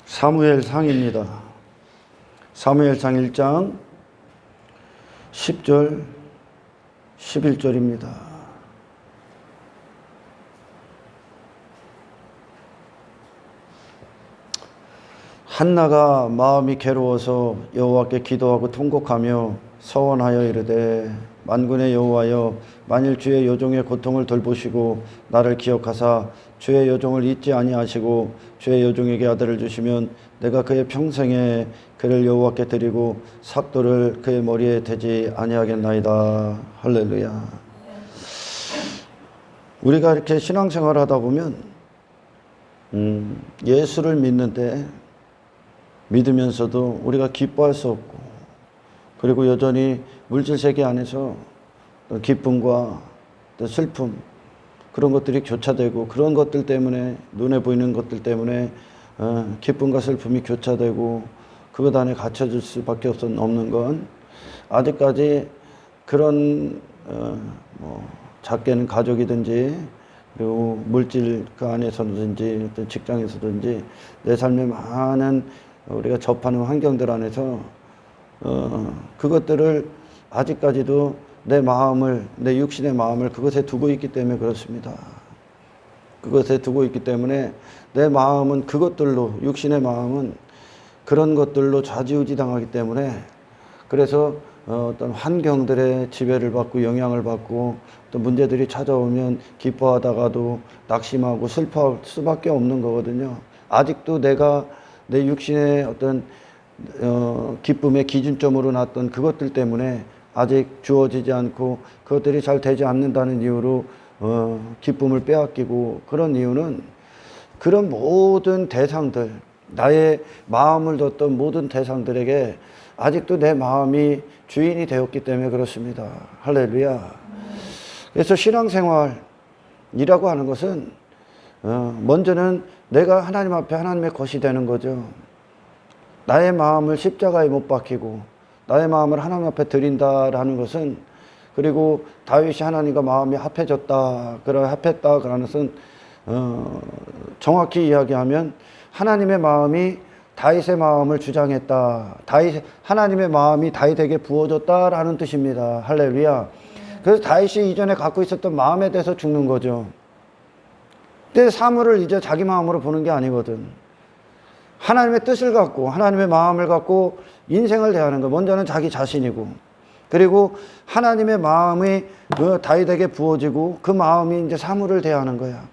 사무엘상입니다. 사무엘상 1장 10절 11절입니다. 한나가 마음이 괴로워서 여호와께 기도하고 통곡하며 서원하여 이르되 만군의 여호와여, 만일 주의 여종의 고통을 돌보시고 나를 기억하사 주의 여종을 잊지 아니하시고 주의 여종에게 아들을 주시면 내가 그의 평생에 그를 여호와께 드리고 삭도를 그의 머리에 대지 아니하겠나이다. 할렐루야. 우리가 이렇게 신앙생활을 하다 보면 예수를 믿는데 믿으면서도 우리가 기뻐할 수 없고, 그리고 여전히 물질 세계 안에서 기쁨과 슬픔, 그런 것들이 교차되고, 그런 것들 때문에, 눈에 보이는 것들 때문에 기쁨과 슬픔이 교차되고 그것 안에 갇혀질 수밖에 없는 건, 아직까지 그런 작게는 가족이든지 그리고 물질 그 안에서든지 어떤 직장에서든지 내 삶의 많은 우리가 접하는 환경들 안에서 그것들을 아직까지도 내 마음을, 내 육신의 마음을 그것에 두고 있기 때문에 그렇습니다. 그것에 두고 있기 때문에 내 마음은 그것들로, 육신의 마음은 그런 것들로 좌지우지 당하기 때문에, 그래서 어떤 환경들의 지배를 받고 영향을 받고 또 문제들이 찾아오면 기뻐하다가도 낙심하고 슬퍼할 수밖에 없는 거거든요. 아직도 내가 내 육신의 어떤 기쁨의 기준점으로 놨던 그것들 때문에 아직 주어지지 않고 그것들이 잘 되지 않는다는 이유로 기쁨을 빼앗기고, 그런 이유는 그런 모든 대상들, 나의 마음을 뒀던 모든 대상들에게 아직도 내 마음이 주인이 되었기 때문에 그렇습니다. 할렐루야. 그래서 신앙생활이라고 하는 것은 먼저는 내가 하나님 앞에 하나님의 것이 되는 거죠. 나의 마음을 십자가에 못 박히고 나의 마음을 하나님 앞에 드린다라는 것은, 그리고 다윗이 하나님과 마음이 합해졌다, 합했다 그러는 것은 정확히 이야기하면 하나님의 마음이 다윗의 마음을 주장했다, 하나님의 마음이 다윗에게 부어졌다라는 뜻입니다. 할렐루야. 그래서 다윗이 이전에 갖고 있었던 마음에 대해서 죽는 거죠. 근데 사물을 이제 자기 마음으로 보는 게 아니거든. 하나님의 뜻을 갖고 하나님의 마음을 갖고 인생을 대하는 거. 먼저는 자기 자신이고, 그리고 하나님의 마음이 그 다윗에게 부어지고 그 마음이 이제 사물을 대하는 거야.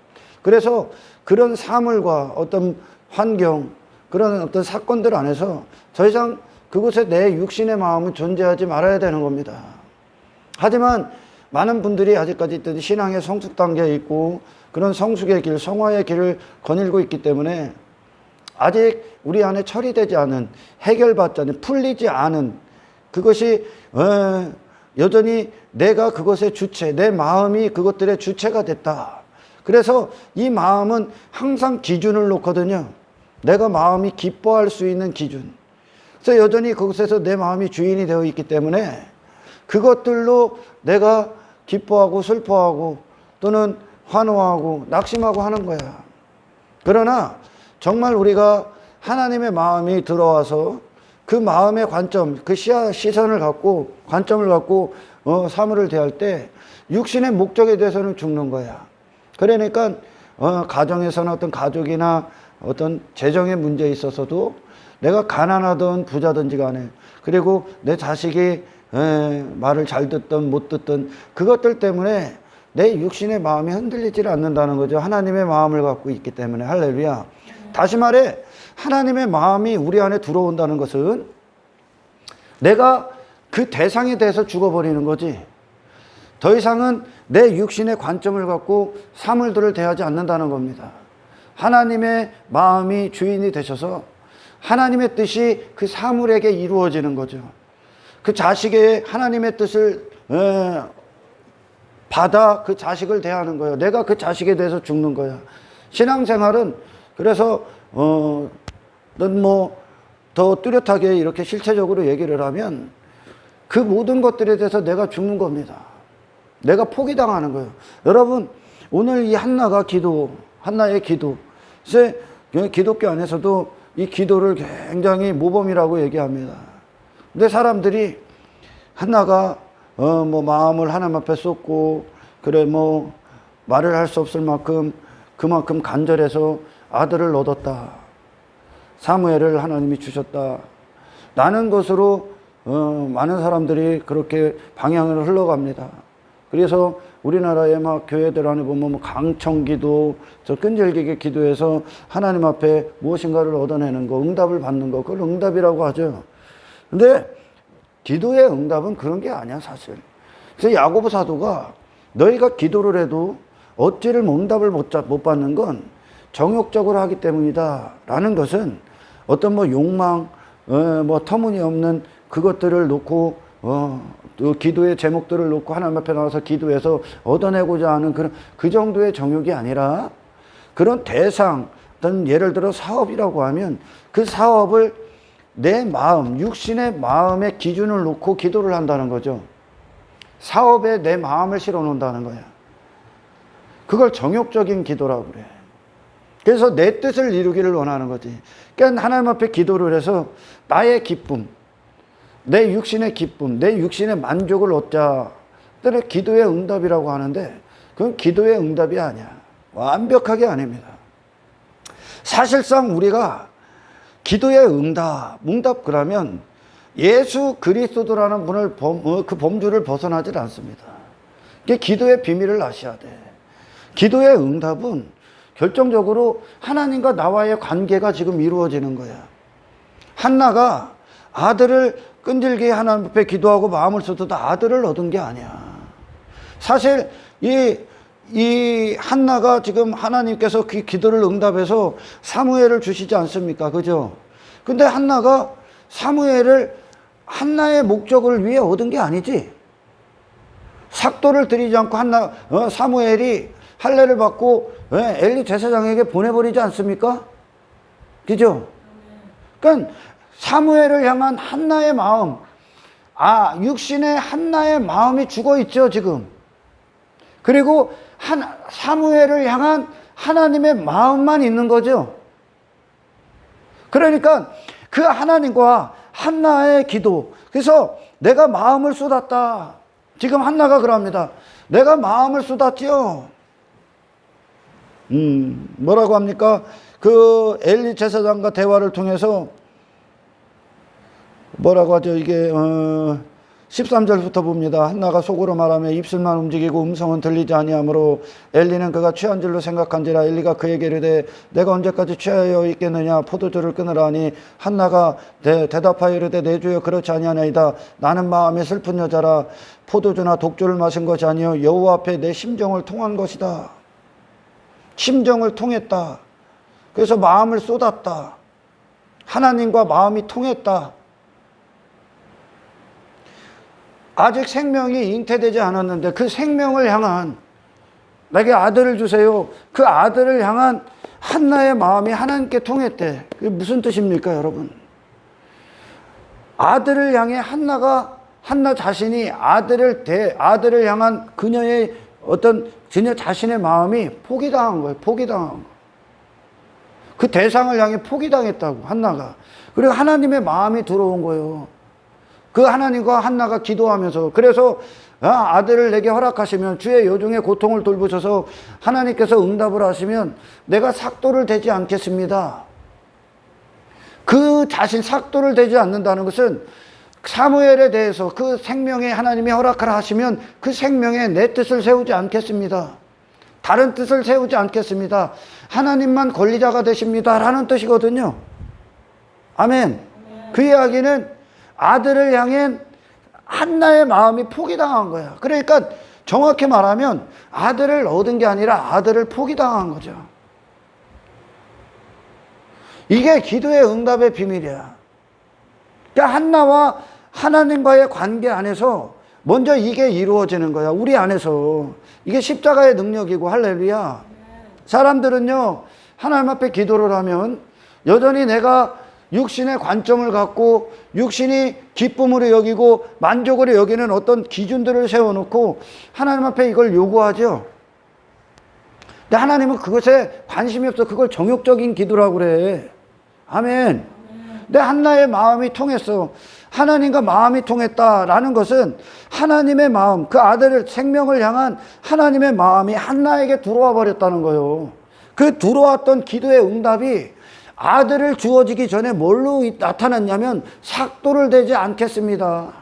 그래서 그런 사물과 어떤 환경, 그런 어떤 사건들 안에서 더 이상 그곳에 내 육신의 마음은 존재하지 말아야 되는 겁니다. 하지만 많은 분들이 아직까지 있던 신앙의 성숙 단계에 있고 그런 성숙의 길, 성화의 길을 거닐고 있기 때문에 아직 우리 안에 처리되지 않은, 해결받지 않은, 풀리지 않은 그것이 여전히 내가 그것의 주체, 내 마음이 그것들의 주체가 됐다. 그래서 이 마음은 항상 기준을 놓거든요. 내가 마음이 기뻐할 수 있는 기준. 그래서 여전히 그곳에서 내 마음이 주인이 되어 있기 때문에 그것들로 내가 기뻐하고 슬퍼하고 또는 환호하고 낙심하고 하는 거야. 그러나 정말 우리가 하나님의 마음이 들어와서 그 마음의 관점, 그 시선을 갖고, 관점을 갖고 사물을 대할 때 육신의 목적에 대해서는 죽는 거야. 그러니까 가정에서는 어떤 가족이나 어떤 재정의 문제에 있어서도 내가 가난하든 부자든지 간에, 그리고 내 자식이 말을 잘 듣든 못 듣든 그것들 때문에 내 육신의 마음이 흔들리지 않는다는 거죠. 하나님의 마음을 갖고 있기 때문에. 할렐루야. 다시 말해, 하나님의 마음이 우리 안에 들어온다는 것은 내가 그 대상에 대해서 죽어버리는 거지, 더 이상은 내 육신의 관점을 갖고 사물들을 대하지 않는다는 겁니다. 하나님의 마음이 주인이 되셔서 하나님의 뜻이 그 사물에게 이루어지는 거죠. 그 자식의 하나님의 뜻을 받아 그 자식을 대하는 거예요. 내가 그 자식에 대해서 죽는 거야. 신앙생활은 그래서 더 뚜렷하게 이렇게 실체적으로 얘기를 하면 그 모든 것들에 대해서 내가 죽는 겁니다. 내가 포기당하는 거예요. 여러분, 오늘 이 한나의 기도, 그래서 기독교 안에서도 이 기도를 굉장히 모범이라고 얘기합니다. 근데 사람들이 한나가 뭐 마음을 하나님 앞에 쏟고 그래 뭐 말을 할 수 없을 만큼 그만큼 간절해서 아들을 얻었다. 사무엘을 하나님이 주셨다. 라는 것으로 많은 사람들이 그렇게 방향을 흘러갑니다. 그래서 우리나라의 막 교회들 안에 보면 뭐 강청기도, 저 끈질기게 기도해서 하나님 앞에 무엇인가를 얻어내는 거, 응답을 받는 거, 그걸 응답이라고 하죠. 근데 기도의 응답은 그런 게 아니야, 사실. 그래서 야고보 사도가 너희가 기도를 해도 얻지를 응답을 못 받는 건 정욕적으로 하기 때문이다. 라는 것은 어떤 뭐 욕망, 뭐 터무니없는 그것들을 놓고, 또 기도의 제목들을 놓고 하나님 앞에 나와서 기도해서 얻어내고자 하는 그 정도의 정욕이 아니라 그런 대상, 어떤 예를 들어 사업이라고 하면 그 사업을 내 마음, 육신의 마음의 기준을 놓고 기도를 한다는 거죠. 사업에 내 마음을 실어 놓는다는 거야. 그걸 정욕적인 기도라고 그래. 그래서 내 뜻을 이루기를 원하는 거지. 그러니까 하나님 앞에 기도를 해서 나의 기쁨, 내 육신의 기쁨, 내 육신의 만족을 얻자. 그걸 기도의 응답이라고 하는데 그건 기도의 응답이 아니야. 완벽하게 아닙니다. 사실상 우리가 기도의 응답 그러면 예수 그리스도라는 분을 그 범주를 벗어나질 않습니다. 이게 기도의 비밀을 아셔야 돼. 기도의 응답은 결정적으로 하나님과 나와의 관계가 지금 이루어지는 거야. 한나가 아들을 끈질기게 하나님 앞에 기도하고 마음을 쏟아도 아들을 얻은 게 아니야. 사실 이 한나가 지금 하나님께서 그 기도를 응답해서 사무엘을 주시지 않습니까? 그죠? 근데 한나가 사무엘을 한나의 목적을 위해 얻은 게 아니지. 삭도를 드리지 않고 사무엘이 할례를 받고 엘리 제사장에게 보내버리지 않습니까? 그죠? 그러니까 사무엘을 향한 한나의 마음, 육신의 한나의 마음이 죽어 있죠, 지금. 그리고 사무엘을 향한 하나님의 마음만 있는 거죠. 그러니까 그 하나님과 한나의 기도. 그래서 내가 마음을 쏟았다. 지금 한나가 그럽니다. 내가 마음을 쏟았지요. 뭐라고 합니까? 그 엘리 제사장과 대화를 통해서 뭐라고 하죠? 이게 13절부터 봅니다. 한나가 속으로 말하며 입술만 움직이고 음성은 들리지 아니하므로 엘리는 그가 취한 줄로 생각한지라. 엘리가 그에게 이르되 내가 언제까지 취하여 있겠느냐? 포도주를 끊으라 하니 한나가 대답하여 이르되 내 주여 그렇지 아니하나이다. 나는 마음이 슬픈 여자라. 포도주나 독주를 마신 것이 아니요 여호와 앞에 내 심정을 통한 것이다. 심정을 통했다. 그래서 마음을 쏟았다. 하나님과 마음이 통했다. 아직 생명이 잉태되지 않았는데 그 생명을 향한 내게 아들을 주세요. 그 아들을 향한 한나의 마음이 하나님께 통했대. 그게 무슨 뜻입니까, 여러분? 아들을 향해 한나 자신이 아들을 향한 그녀의 그녀 자신의 마음이 포기당한 거예요. 포기당한 거. 그 대상을 향해 포기당했다고, 한나가. 그리고 하나님의 마음이 들어온 거예요. 그 하나님과 한나가 기도하면서. 그래서 아들을 내게 허락하시면 주의 여종의 고통을 돌보셔서 하나님께서 응답을 하시면 내가 삭도를 대지 않겠습니다. 그 자신 삭도를 대지 않는다는 것은 사무엘에 대해서 그 생명에 하나님이 허락을 하시면 그 생명에 내 뜻을 세우지 않겠습니다. 다른 뜻을 세우지 않겠습니다. 하나님만 권리자가 되십니다. 라는 뜻이거든요. 아멘. 그 이야기는 아들을 향해 한나의 마음이 포기당한 거야. 그러니까 정확히 말하면 아들을 얻은 게 아니라 아들을 포기당한 거죠. 이게 기도의 응답의 비밀이야. 그러니까 한나와 하나님과의 관계 안에서 먼저 이게 이루어지는 거야. 우리 안에서. 이게 십자가의 능력이고, 할렐루야. 사람들은요, 하나님 앞에 기도를 하면 여전히 내가 육신의 관점을 갖고 육신이 기쁨으로 여기고 만족으로 여기는 어떤 기준들을 세워놓고 하나님 앞에 이걸 요구하죠. 근데 하나님은 그것에 관심이 없어. 그걸 정욕적인 기도라고 그래. 아멘. 내 한나의 마음이 통했어. 하나님과 마음이 통했다라는 것은 하나님의 마음, 그 아들을 생명을 향한 하나님의 마음이 한나에게 들어와 버렸다는 거예요. 그 들어왔던 기도의 응답이 아들을 주어지기 전에 뭘로 나타났냐면 삭도를 대지 않겠습니다.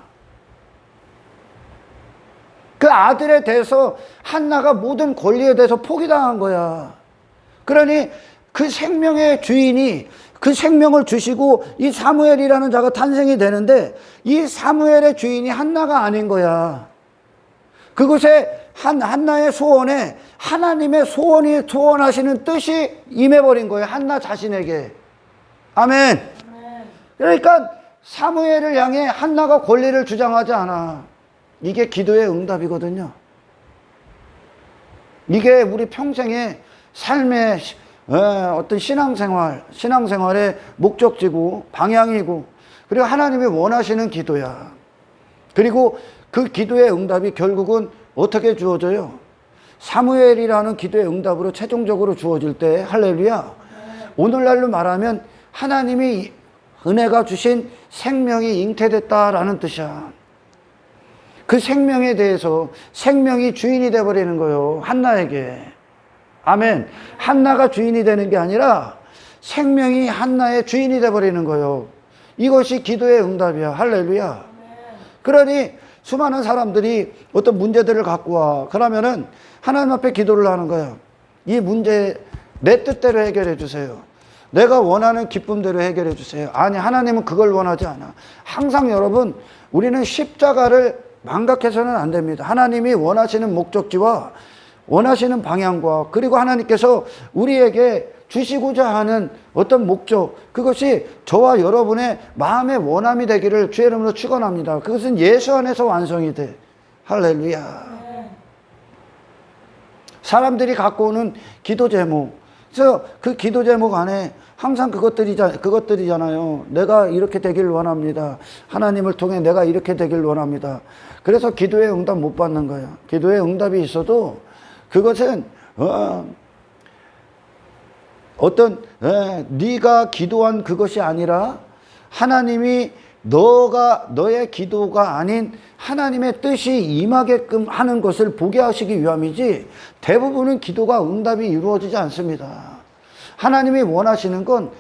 그 아들에 대해서 한나가 모든 권리에 대해서 포기당한 거야. 그러니 그 생명의 주인이 그 생명을 주시고 이 사무엘이라는 자가 탄생이 되는데 이 사무엘의 주인이 한나가 아닌 거야. 그곳에 한나의 소원에 하나님의 소원하시는 뜻이 임해버린 거예요. 한나 자신에게. 아멘. 그러니까 사무엘을 향해 한나가 권리를 주장하지 않아. 이게 기도의 응답이거든요. 이게 우리 평생의 삶의 어떤 신앙생활의 목적지고 방향이고 그리고 하나님이 원하시는 기도야. 그리고 그 기도의 응답이 결국은 어떻게 주어져요? 사무엘이라는 기도의 응답으로 최종적으로 주어질 때 할렐루야. 오늘날로 말하면 하나님이 은혜가 주신 생명이 잉태됐다라는 뜻이야. 그 생명에 대해서 생명이 주인이 되어버리는 거예요. 한나에게. 아멘. 한나가 주인이 되는 게 아니라 생명이 한나의 주인이 되어버리는 거예요. 이것이 기도의 응답이야. 할렐루야. 그러니 수많은 사람들이 어떤 문제들을 갖고 와. 그러면은 하나님 앞에 기도를 하는 거예요. 이 문제 내 뜻대로 해결해 주세요. 내가 원하는 기쁨대로 해결해 주세요. 아니, 하나님은 그걸 원하지 않아. 항상 여러분, 우리는 십자가를 망각해서는 안 됩니다. 하나님이 원하시는 목적지와 원하시는 방향과 그리고 하나님께서 우리에게 주시고자 하는 어떤 목적, 그것이 저와 여러분의 마음의 원함이 되기를 주의 이름으로 축원합니다. 그것은 예수 안에서 완성이 돼. 할렐루야. 사람들이 갖고 오는 기도 제목, 그래서 그 기도 제목 안에 항상 그것들이잖아요. 내가 이렇게 되길 원합니다. 하나님을 통해 내가 이렇게 되길 원합니다. 그래서 기도의 응답 못 받는 거예요. 기도의 응답이 있어도 그것은 네가 기도한 그것이 아니라 하나님이 너의 기도가 아닌 하나님의 뜻이 임하게끔 하는 것을 보게 하시기 위함이지 대부분은 기도가 응답이 이루어지지 않습니다. 하나님이 원하시는 건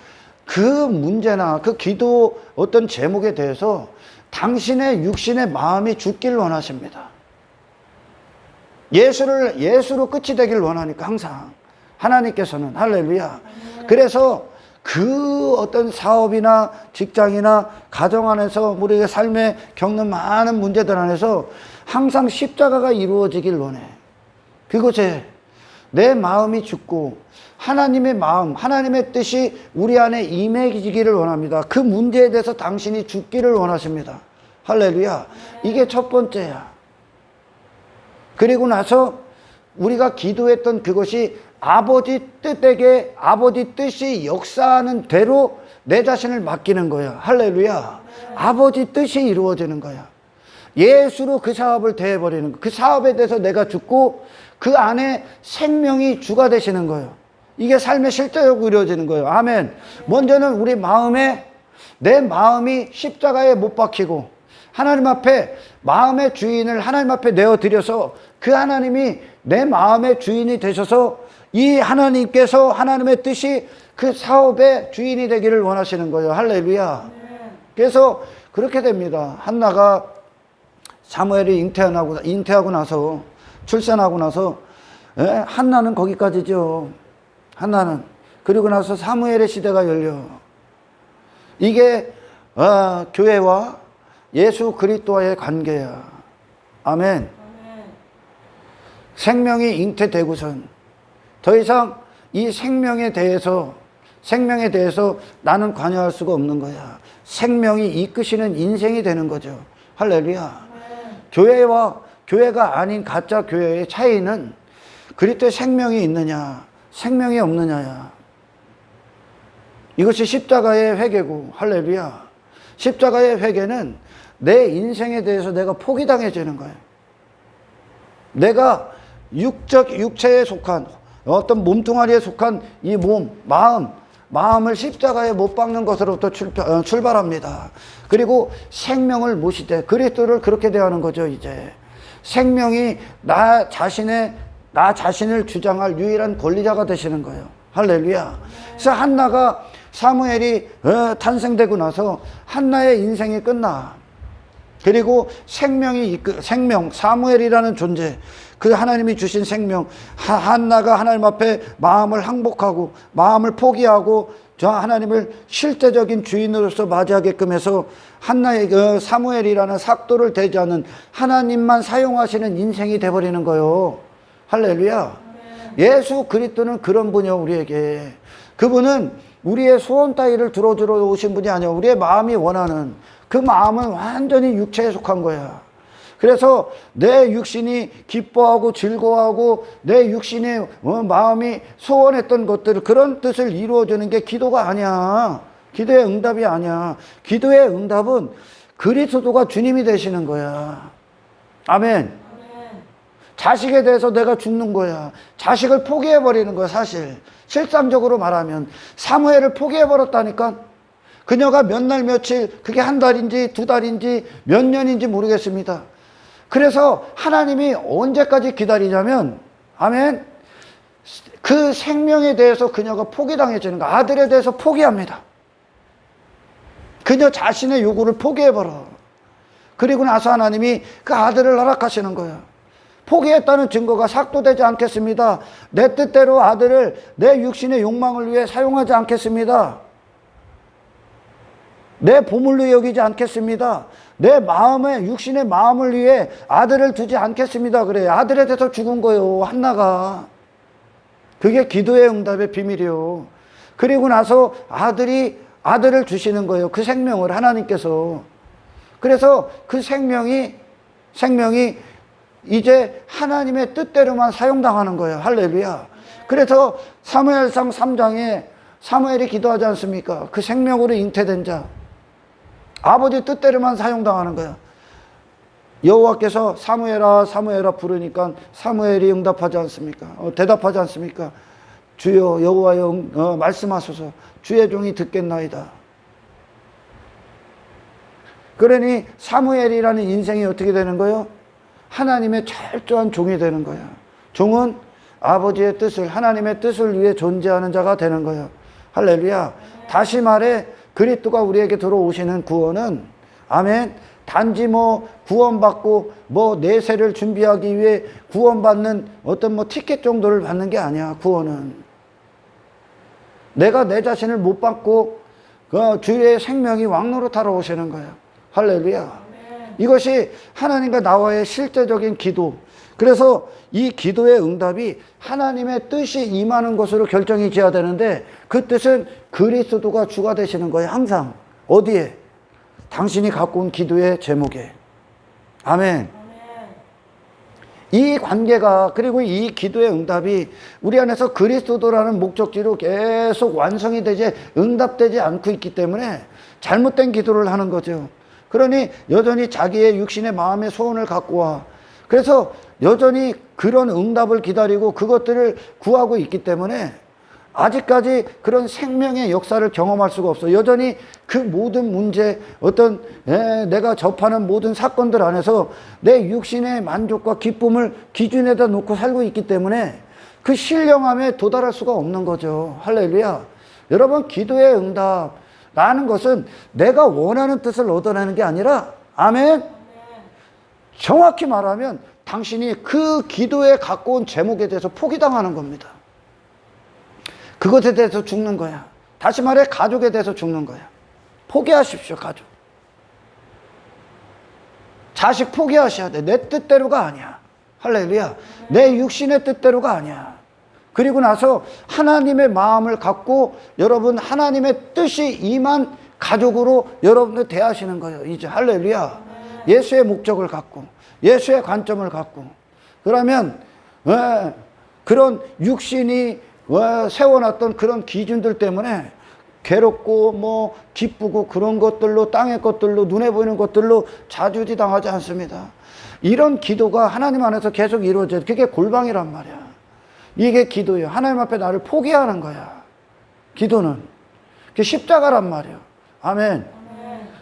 그 문제나 그 기도 어떤 제목에 대해서 당신의 육신의 마음이 죽길 원하십니다. 예수로 끝이 되길 원하니까 항상 하나님께서는 할렐루야. 그래서 그 어떤 사업이나 직장이나 가정 안에서 우리의 삶에 겪는 많은 문제들 안에서 항상 십자가가 이루어지길 원해. 그곳에 내 마음이 죽고 하나님의 마음, 하나님의 뜻이 우리 안에 임해지기를 원합니다. 그 문제에 대해서 당신이 죽기를 원하십니다. 할렐루야. 이게 첫 번째야. 그리고 나서 우리가 기도했던 그것이 아버지 뜻이 역사하는 대로 내 자신을 맡기는 거야. 할렐루야. 아버지 뜻이 이루어지는 거야. 예수로 그 사업을 대해버리는 거야. 그 사업에 대해서 내가 죽고 그 안에 생명이 주가 되시는 거예요. 이게 삶의 실제적으로 이루어지는 거예요. 아멘. 먼저는 우리 내 마음이 십자가에 못 박히고 하나님 앞에 마음의 주인을 하나님 앞에 내어드려서 그 하나님이 내 마음의 주인이 되셔서 이 하나님께서 하나님의 뜻이 그 사업의 주인이 되기를 원하시는 거예요. 할렐루야. 그래서 그렇게 됩니다. 한나가 사무엘이 잉태하고 나서 출산하고 나서 한나는 거기까지죠. 한나는. 그리고 나서 사무엘의 시대가 열려. 이게 교회와 예수 그리스도와의 관계야. 아멘. 생명이 잉태되고선 더 이상 이 생명에 대해서 나는 관여할 수가 없는 거야. 생명이 이끄시는 인생이 되는 거죠. 할렐루야. 교회가 아닌 가짜 교회의 차이는 그리스도의 생명이 있느냐 생명이 없느냐야. 이것이 십자가의 회개고. 할렐루야. 십자가의 회개는 내 인생에 대해서 내가 포기당해지는 거예요. 내가 육체에 속한 어떤 몸뚱아리에 속한 이 몸, 마음, 마음을 십자가에 못 박는 것으로부터 출발합니다. 그리고 생명을 모시되 그리스도를 그렇게 대하는 거죠. 이제 생명이 나 자신을 주장할 유일한 권리자가 되시는 거예요. 할렐루야. 그래서 한나가 사무엘이 탄생되고 나서 한나의 인생이 끝나. 그리고 생명 사무엘이라는 존재, 그 하나님이 주신 생명, 한나가 하나님 앞에 마음을 항복하고 마음을 포기하고 저 하나님을 실제적인 주인으로서 맞이하게끔 해서 한나의 사무엘이라는 삭도를 대지하는 하나님만 사용하시는 인생이 돼버리는 거예요. 할렐루야. 예수 그리스도는 그런 분이요. 우리에게 그분은 우리의 소원 따위를 들어주러 오신 분이 아니야. 우리의 마음이 원하는 그 마음은 완전히 육체에 속한 거야. 그래서 내 육신이 기뻐하고 즐거워하고 내 육신의 마음이 소원했던 것들, 그런 뜻을 이루어주는 게 기도가 아니야. 기도의 응답이 아니야. 기도의 응답은 그리스도가 주님이 되시는 거야. 아멘. 자식에 대해서 내가 죽는 거야. 자식을 포기해버리는 거야. 사실 실상적으로 말하면 사무엘을 포기해버렸다니까. 그녀가 몇 날 며칠, 그게 한 달인지 두 달인지 몇 년인지 모르겠습니다. 그래서 하나님이 언제까지 기다리냐면, 아멘, 그 생명에 대해서 그녀가 포기당해지는 거. 아들에 대해서 포기합니다. 그녀 자신의 요구를 포기해버려. 그리고 나서 하나님이 그 아들을 허락하시는 거예요. 포기했다는 증거가 삭도되지 않겠습니다. 내 뜻대로 아들을 내 육신의 욕망을 위해 사용하지 않겠습니다. 내 보물로 여기지 않겠습니다. 내 마음에, 육신의 마음을 위해 아들을 두지 않겠습니다. 그래. 아들에 대해서 죽은 거예요. 한나가. 그게 기도의 응답의 비밀이요. 그리고 나서 아들을 주시는 거예요. 그 생명을 하나님께서. 그래서 그 생명이 이제 하나님의 뜻대로만 사용당하는 거예요. 할렐루야. 그래서 사무엘상 3장에 사무엘이 기도하지 않습니까? 그 생명으로 잉태된 자, 아버지 뜻대로만 사용당하는 거야. 여호와께서 사무엘아 사무엘아 부르니까 사무엘이 응답하지 않습니까? 대답하지 않습니까? 주여 여호와여 말씀하소서. 주의 종이 듣겠나이다. 그러니 사무엘이라는 인생이 어떻게 되는 거예요? 하나님의 철저한 종이 되는 거야. 종은 아버지의 뜻을, 하나님의 뜻을 위해 존재하는 자가 되는 거야. 할렐루야. 다시 말해 그리스도가 우리에게 들어오시는 구원은, 아멘, 단지 구원받고 내세를 준비하기 위해 구원받는 어떤 티켓 정도를 받는 게 아니야. 구원은 내가 내 자신을 못 받고 주의 생명이 왕노릇하러 오시는 거야. 할렐루야. 이것이 하나님과 나와의 실제적인 기도. 그래서 이 기도의 응답이 하나님의 뜻이 임하는 것으로 결정이 지어야 되는데, 그 뜻은 그리스도가 주가 되시는 거예요. 항상. 어디에? 당신이 갖고 온 기도의 제목에. 아멘. 이 관계가, 그리고 이 기도의 응답이 우리 안에서 그리스도라는 목적지로 계속 완성이 되지, 응답되지 않고 있기 때문에 잘못된 기도를 하는 거죠. 그러니 여전히 자기의 육신의 마음의 소원을 갖고 와. 그래서 여전히 그런 응답을 기다리고 그것들을 구하고 있기 때문에 아직까지 그런 생명의 역사를 경험할 수가 없어. 여전히 그 모든 문제, 내가 접하는 모든 사건들 안에서 내 육신의 만족과 기쁨을 기준에다 놓고 살고 있기 때문에 그 신령함에 도달할 수가 없는 거죠. 할렐루야. 여러분, 기도의 응답라는 것은 내가 원하는 뜻을 얻어내는 게 아니라, 아멘, 정확히 말하면 당신이 그 기도에 갖고 온 제목에 대해서 포기당하는 겁니다. 그것에 대해서 죽는 거야. 다시 말해 가족에 대해서 죽는 거야. 포기하십시오. 가족, 자식 포기하셔야 돼. 내 뜻대로가 아니야. 할렐루야. 내 육신의 뜻대로가 아니야. 그리고 나서 하나님의 마음을 갖고 여러분 하나님의 뜻이 임한 가족으로 여러분들 대하시는 거예요. 이제 할렐루야. 예수의 목적을 갖고, 예수의 관점을 갖고. 그러면 그런 육신이 세워놨던 그런 기준들 때문에 괴롭고 기쁘고 그런 것들로, 땅의 것들로, 눈에 보이는 것들로 좌지우지당하지 않습니다. 이런 기도가 하나님 안에서 계속 이루어져요. 그게 골방이란 말이야. 이게 기도예요. 하나님 앞에 나를 포기하는 거야. 기도는. 그게 십자가란 말이에요. 아멘.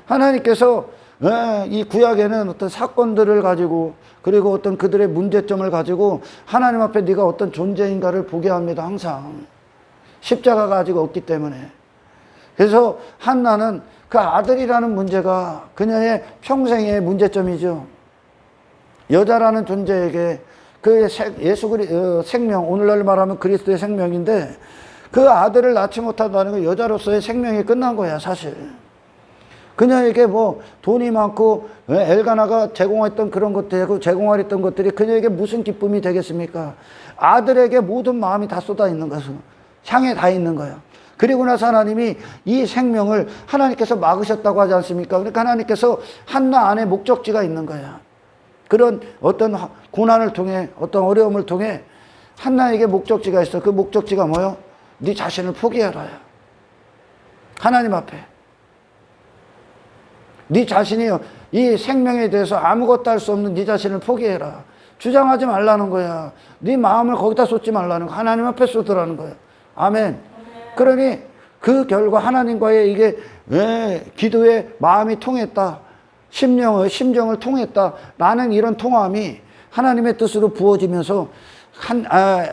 하나님께서 이 구약에는 어떤 사건들을 가지고 그리고 어떤 그들의 문제점을 가지고 하나님 앞에 네가 어떤 존재인가를 보게 합니다. 항상 십자가가 아직 없기 때문에. 그래서 한나는 그 아들이라는 문제가 그녀의 평생의 문제점이죠. 여자라는 존재에게 그 생명, 오늘날 말하면 그리스도의 생명인데 그 아들을 낳지 못한다는 건 여자로서의 생명이 끝난 거야, 사실. 그녀에게 뭐 돈이 많고 엘가나가 제공했던 그런 것들이고 제공하랬던 것들이 그녀에게 무슨 기쁨이 되겠습니까? 아들에게 모든 마음이 다 쏟아 있는 것은 향해 다 있는 거야. 그리고 나서 하나님이 이 생명을 하나님께서 막으셨다고 하지 않습니까? 그러니까 하나님께서 한나 안에 목적지가 있는 거야. 그런 어떤 고난을 통해 어떤 어려움을 통해 한나에게 목적지가 있어. 그 목적지가 뭐요? 네 자신을 포기해라. 하나님 앞에. 네 자신이 이 생명에 대해서 아무것도 할 수 없는 네 자신을 포기해라. 주장하지 말라는 거야. 네 마음을 거기다 쏟지 말라는 거야. 하나님 앞에 쏟으라는 거야. 아멘. 그러니 그 결과 하나님과의 이게 기도의 마음이 통했다. 심정을 통했다. 라는 이런 통함이 하나님의 뜻으로 부어지면서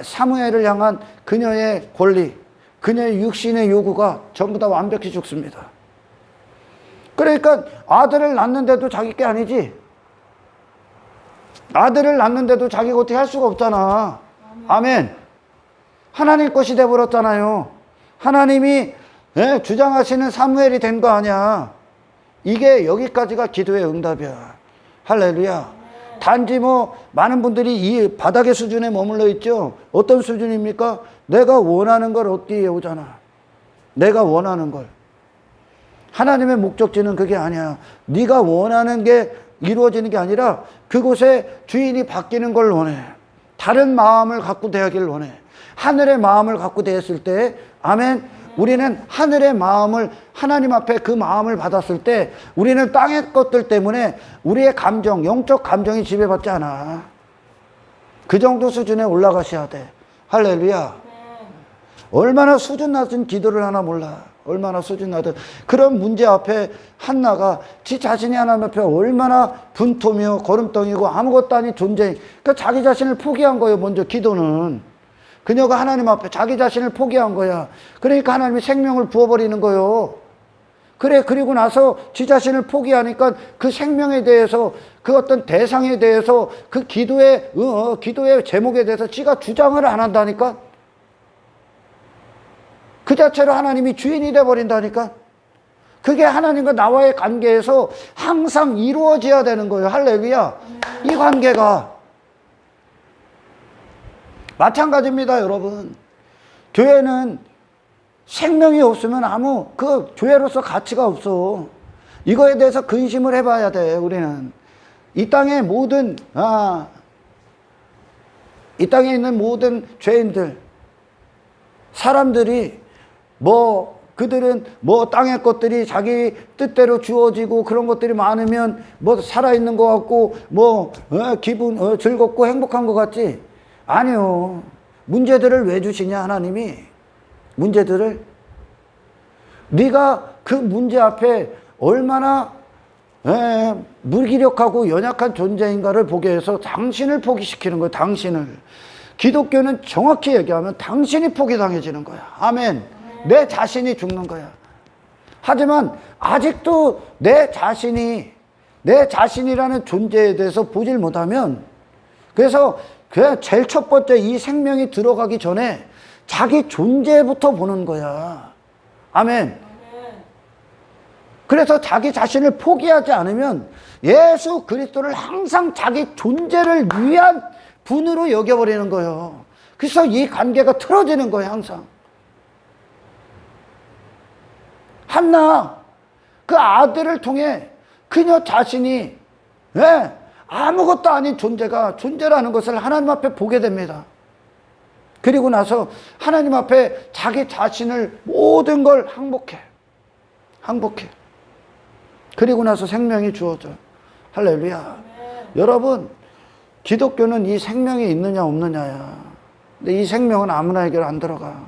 사무엘을 향한 그녀의 권리, 그녀의 육신의 요구가 전부 다 완벽히 죽습니다. 그러니까 아들을 낳는데도 자기 게 아니지. 아들을 낳는데도 자기가 어떻게 할 수가 없잖아. 아멘. 하나님 것이 돼버렸잖아요. 하나님이 주장하시는 사무엘이 된 거 아니야. 이게 여기까지가 기도의 응답이야. 할렐루야. 단지 뭐 많은 분들이 이 바닥의 수준에 머물러 있죠. 어떤 수준입니까? 내가 원하는 걸 얻기에 오잖아. 내가 원하는 걸. 하나님의 목적지는 그게 아니야. 네가 원하는 게 이루어지는 게 아니라 그곳에 주인이 바뀌는 걸 원해. 다른 마음을 갖고 대하기를 원해. 하늘의 마음을 갖고 대했을 때 아멘. 우리는 하늘의 마음을 하나님 앞에 그 마음을 받았을 때 우리는 땅의 것들 때문에 우리의 감정, 영적 감정이 지배받지 않아. 그 정도 수준에 올라가셔야 돼. 할렐루야. 얼마나 수준 낮은 기도를 하나 몰라. 얼마나 수준 낮은 그런 문제 앞에 한나가 지 자신이 하나님 앞에 얼마나 분토며 거름덩이고 아무것도 아닌 존재. 그러니까 자기 자신을 포기한 거예요. 먼저 기도는. 그녀가 하나님 앞에 자기 자신을 포기한 거야. 그러니까 하나님이 생명을 부어버리는 거요. 그래, 그리고 나서 지 자신을 포기하니까 그 생명에 대해서 그 어떤 대상에 대해서 그 기도의 제목에 대해서 지가 주장을 안 한다니까. 그 자체로 하나님이 주인이 돼버린다니까. 그게 하나님과 나와의 관계에서 항상 이루어져야 되는 거예요. 할렐루야. 이 관계가. 마찬가지입니다, 여러분. 교회는 생명이 없으면 아무 그 교회로서 가치가 없어. 이거에 대해서 근심을 해봐야 돼. 우리는 이 땅의 모든 이 땅에 있는 모든 죄인들, 사람들이 뭐 그들은 뭐 땅의 것들이 자기 뜻대로 주어지고 그런 것들이 많으면 뭐 살아있는 것 같고 뭐 기분 즐겁고 행복한 것 같지? 아니요. 문제들을 왜 주시냐 하나님이. 문제들을 네가 그 문제 앞에 얼마나 무기력하고 연약한 존재인가를 보게 해서 당신을 포기시키는 거예요. 당신을. 기독교는 정확히 얘기하면 당신이 포기당해지는 거야. 아멘. 내 자신이 죽는 거야. 하지만 아직도 내 자신이라는 존재에 대해서 보질 못하면 그래서 그 제일 첫 번째 이 생명이 들어가기 전에 자기 존재부터 보는 거야. 아멘. 그래서 자기 자신을 포기하지 않으면 예수 그리스도를 항상 자기 존재를 위한 분으로 여겨버리는 거예요. 그래서 이 관계가 틀어지는 거예요. 항상. 한나 그 아들을 통해 그녀 자신이 아무것도 아닌 존재라는 것을 하나님 앞에 보게 됩니다. 그리고 나서 하나님 앞에 자기 자신을 모든 걸 항복해. 그리고 나서 생명이 주어져. 할렐루야. 여러분, 기독교는 이 생명이 있느냐 없느냐야. 근데 이 생명은 아무나에게 안 들어가.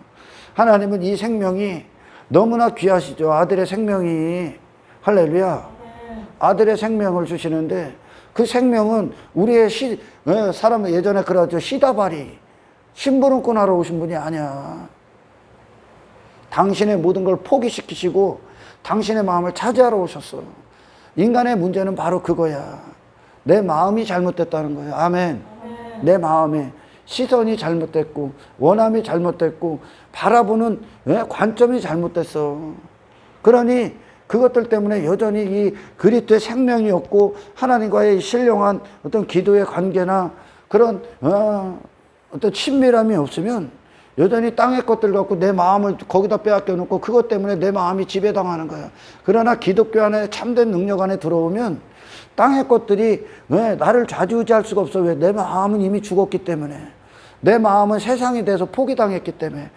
하나님은 이 생명이 너무나 귀하시죠. 아들의 생명이. 할렐루야. 아들의 생명을 주시는데 그 생명은 우리의 사람은 예전에 그러죠. 시다바리. 심부름꾼 하러 오신 분이 아니야. 당신의 모든 걸 포기시키시고 당신의 마음을 차지하러 오셨어. 인간의 문제는 바로 그거야. 내 마음이 잘못됐다는 거예요. 아멘. 내 마음에 시선이 잘못됐고 원함이 잘못됐고 바라보는 관점이 잘못됐어. 그러니 그것들 때문에 여전히 이 그리스도의 생명이 없고 하나님과의 신령한 어떤 기도의 관계나 그런 어떤 친밀함이 없으면 여전히 땅의 것들 갖고 내 마음을 거기다 빼앗겨 놓고 그것 때문에 내 마음이 지배당하는 거야. 그러나 기독교 안에 참된 능력 안에 들어오면 땅의 것들이 왜 나를 좌지우지할 수가 없어. 왜? 내 마음은 이미 죽었기 때문에. 내 마음은 세상에 대해서 포기당했기 때문에.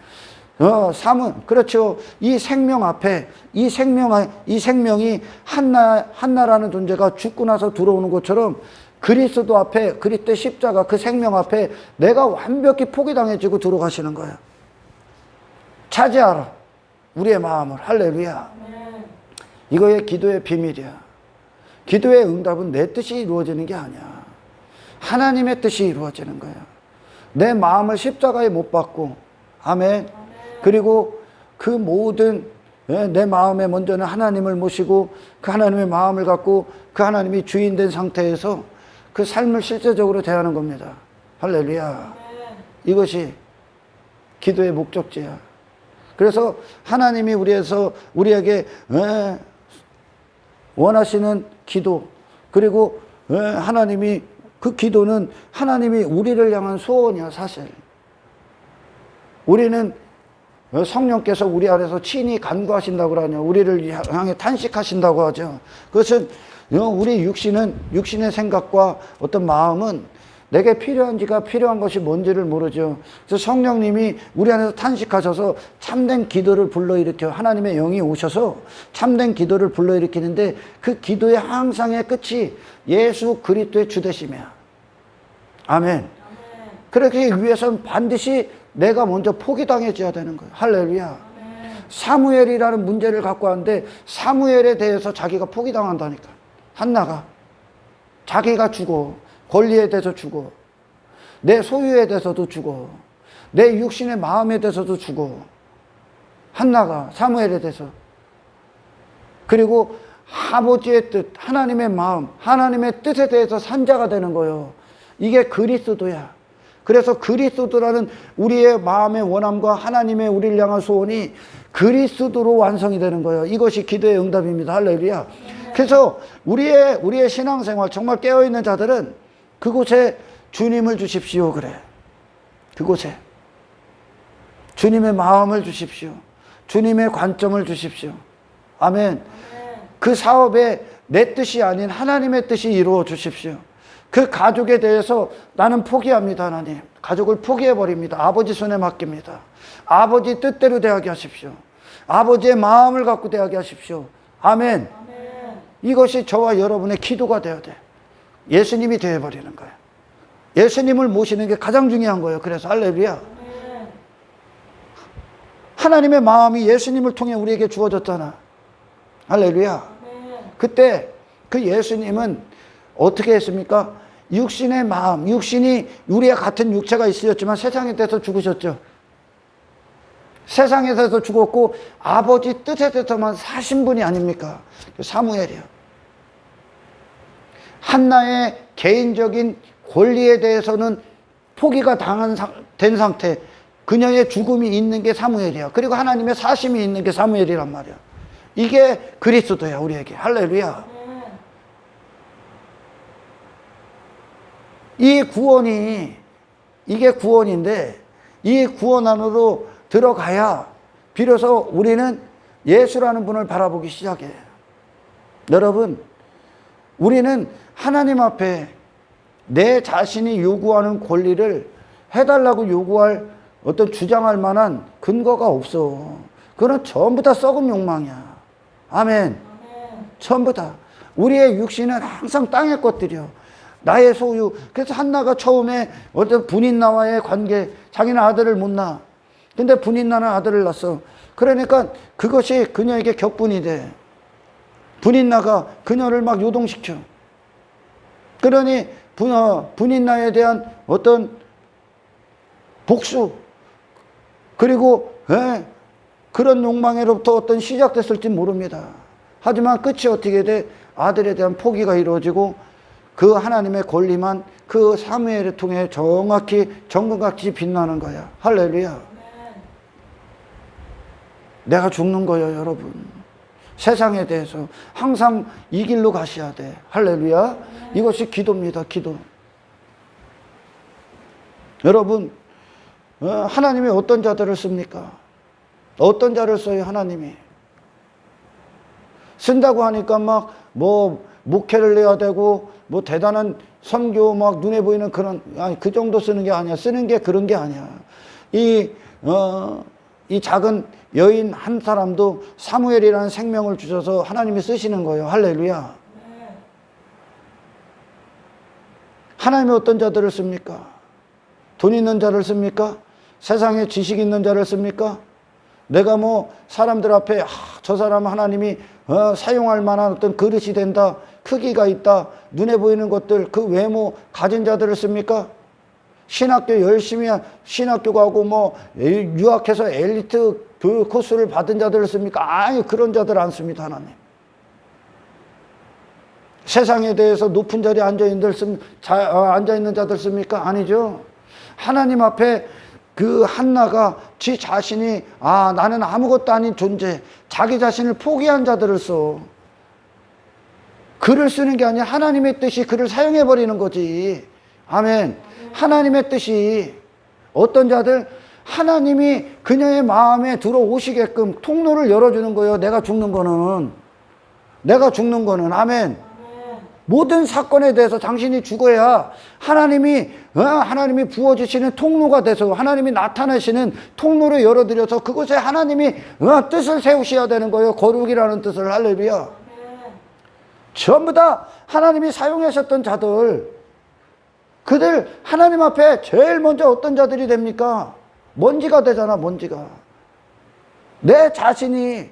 삶은 그렇죠. 이 생명 앞에 이 생명이 한나라는 존재가 죽고 나서 들어오는 것처럼 그리스도 앞에 그리스도의 십자가 그 생명 앞에 내가 완벽히 포기당해지고 들어가시는 거야. 차지하라 우리의 마음을. 할렐루야. 이거의 기도의 비밀이야. 기도의 응답은 내 뜻이 이루어지는 게 아니야. 하나님의 뜻이 이루어지는 거야. 내 마음을 십자가에 못 박고 아멘. 그리고 그 모든 내 마음에 먼저는 하나님을 모시고 그 하나님의 마음을 갖고 그 하나님이 주인 된 상태에서 그 삶을 실제적으로 대하는 겁니다. 할렐루야. 이것이 기도의 목적지야. 그래서 하나님이 우리에게 원하시는 기도 그리고 하나님이 그 기도는 하나님이 우리를 향한 소원이야. 사실 우리는 성령께서 우리 안에서 친히 간구하신다고 하냐. 우리를 향해 탄식하신다고 하죠. 그것은 우리 육신의 생각과 어떤 마음은 내게 필요한 것이 뭔지를 모르죠. 그래서 성령님이 우리 안에서 탄식하셔서 참된 기도를 불러일으켜 하나님의 영이 오셔서 참된 기도를 불러일으키는데 그 기도의 항상의 끝이 예수 그리스도의 주되심이야. 아멘. 그렇기 위해서는 반드시 내가 먼저 포기당해져야 되는 거예요. 할렐루야. 사무엘이라는 문제를 갖고 왔는데 사무엘에 대해서 자기가 포기당한다니까. 한나가 자기가 죽어. 권리에 대해서 죽어. 내 소유에 대해서도 죽어. 내 육신의 마음에 대해서도 죽어. 한나가 사무엘에 대해서. 그리고 아버지의 뜻, 하나님의 마음, 하나님의 뜻에 대해서 산자가 되는 거예요. 이게 그리스도야. 그래서 그리스도라는 우리의 마음의 원함과 하나님의 우리를 향한 소원이 그리스도로 완성이 되는 거예요. 이것이 기도의 응답입니다. 할렐루야. 그래서 우리의 신앙생활 정말 깨어있는 자들은 그곳에 주님을 주십시오. 그래. 그곳에 주님의 마음을 주십시오. 주님의 관점을 주십시오. 아멘. 그 사업에 내 뜻이 아닌 하나님의 뜻이 이루어 주십시오. 그 가족에 대해서 나는 포기합니다. 하나님. 가족을 포기해버립니다. 아버지 손에 맡깁니다. 아버지 뜻대로 대하게 하십시오. 아버지의 마음을 갖고 대하게 하십시오. 아멘. 이것이 저와 여러분의 기도가 되어야 돼. 예수님이 되어버리는 거예요. 예수님을 모시는 게 가장 중요한 거예요. 그래서 할렐루야. 하나님의 마음이 예수님을 통해 우리에게 주어졌잖아. 할렐루야. 그때 그 예수님은 어떻게 했습니까? 육신의 마음, 육신이 우리와 같은 육체가 있으셨지만 세상에 대해서 죽으셨죠. 세상에 대해서 죽었고 아버지 뜻에 대해서만 사신 분이 아닙니까? 사무엘이요. 한나의 개인적인 권리에 대해서는 포기가 된 상태, 그녀의 죽음이 있는 게 사무엘이야. 그리고 하나님의 사심이 있는 게 사무엘이란 말이야. 이게 그리스도야, 우리에게. 할렐루야. 이게 구원인데 이 구원 안으로 들어가야 비로소 우리는 예수라는 분을 바라보기 시작해. 여러분, 우리는 하나님 앞에 내 자신이 요구하는 권리를 해달라고 요구할 어떤 주장할 만한 근거가 없어. 그건 전부 다 썩은 욕망이야. 아멘. 전부 다. 우리의 육신은 항상 땅의 것들이요. 나의 소유. 그래서 한나가 처음에 어떤 분인 나와의 관계, 자기는 아들을 못 낳아. 근데 분인 나는 아들을 낳았어. 그러니까 그것이 그녀에게 격분이 돼. 분인나가 그녀를 막 요동시켜. 그러니 분인나에 대한 어떤 복수, 그리고 그런 욕망으로부터 어떤 시작됐을지 모릅니다. 하지만 끝이 어떻게 돼? 아들에 대한 포기가 이루어지고 그 하나님의 권리만 그 사무엘을 통해 정확히 정금같이 빛나는 거야. 할렐루야. 내가 죽는 거예요, 여러분. 세상에 대해서 항상 이 길로 가셔야 돼. 할렐루야. 이것이 기도입니다, 기도. 여러분, 하나님이 어떤 자들을 씁니까? 어떤 자를 써요, 하나님이? 쓴다고 하니까 막 목회를 내야 되고 대단한 선교 막 눈에 보이는 그런, 아니 그 정도 쓰는 게 아니야. 쓰는 게 그런 게 아니야. 이 작은 여인 한 사람도 사무엘이라는 생명을 주셔서 하나님이 쓰시는 거예요. 할렐루야. 하나님이 어떤 자들을 씁니까? 돈 있는 자를 씁니까? 세상에 지식 있는 자를 씁니까? 내가 사람들 앞에 저 사람 하나님이 사용할 만한 어떤 그릇이 된다, 크기가 있다, 눈에 보이는 것들, 그 외모 가진 자들을 씁니까? 신학교 열심히 신학교 가고 유학해서 엘리트 교육 코스를 받은 자들을 씁니까? 아니, 그런 자들 안 씁니다, 하나님. 세상에 대해서 높은 자리에 앉아있는 자들 씁니까? 아니죠. 하나님 앞에 그 한나가 지 자신이 나는 아무것도 아닌 존재, 자기 자신을 포기한 자들을 써. 글을 쓰는 게 아니라 하나님의 뜻이 글을 사용해버리는 거지. 아멘. 하나님의 뜻이 어떤 자들, 하나님이 그녀의 마음에 들어오시게끔 통로를 열어주는 거예요. 내가 죽는 거는. 아멘. 모든 사건에 대해서 당신이 죽어야 하나님이 부어주시는 통로가 돼서 하나님이 나타나시는 통로를 열어드려서 그곳에 하나님이 뜻을 세우셔야 되는 거예요. 거룩이라는 뜻을. 할렐루야. 전부 다 하나님이 사용하셨던 자들, 그들 하나님 앞에 제일 먼저 어떤 자들이 됩니까? 먼지가 되잖아. 먼지가. 내 자신을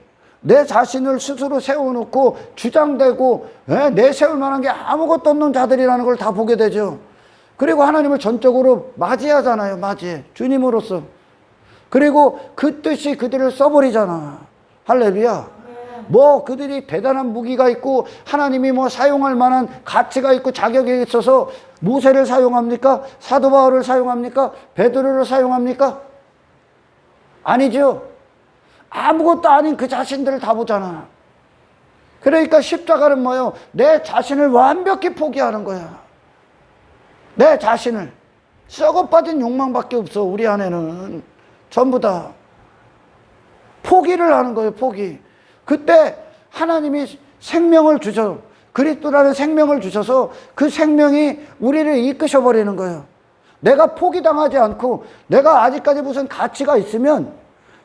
스스로 세워놓고 주장되고 내세울 만한 게 아무것도 없는 자들이라는 걸 다 보게 되죠. 그리고 하나님을 전적으로 맞이하잖아요. 맞이해. 주님으로서. 그리고 그 뜻이 그들을 써버리잖아. 할렐루야. 그들이 대단한 무기가 있고 하나님이 사용할 만한 가치가 있고 자격이 있어서 모세를 사용합니까? 사도 바울을 사용합니까? 베드로를 사용합니까? 아니죠. 아무것도 아닌 그 자신들을 다 보잖아. 그러니까 십자가는 뭐예요? 내 자신을 완벽히 포기하는 거야. 내 자신을. 썩어빠진 욕망밖에 없어. 우리 안에는 전부 다 포기를 하는 거예요. 포기. 그때 하나님이 생명을 주셔, 그리스도라는 생명을 주셔서 그 생명이 우리를 이끄셔 버리는 거예요. 내가 포기당하지 않고 내가 아직까지 무슨 가치가 있으면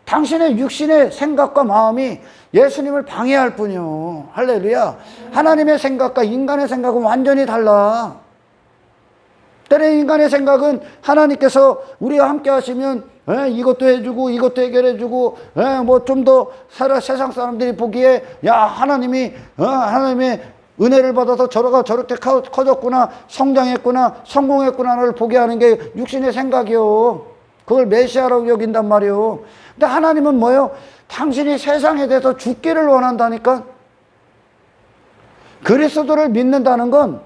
당신의 육신의 생각과 마음이 예수님을 방해할 뿐이요. 할렐루야. 하나님의 생각과 인간의 생각은 완전히 달라. 때려 인간의 생각은 하나님께서 우리와 함께 하시면 이것도 해주고 이것도 해결해주고 좀 더 세상 사람들이 보기에 하나님의 은혜를 받아서 저렇게 커졌구나, 성장했구나, 성공했구나를 보게 하는 게 육신의 생각이요. 그걸 메시아라고 여긴단 말이요. 근데 하나님은 뭐예요? 당신이 세상에 대해서 죽기를 원한다니까. 그리스도를 믿는다는 건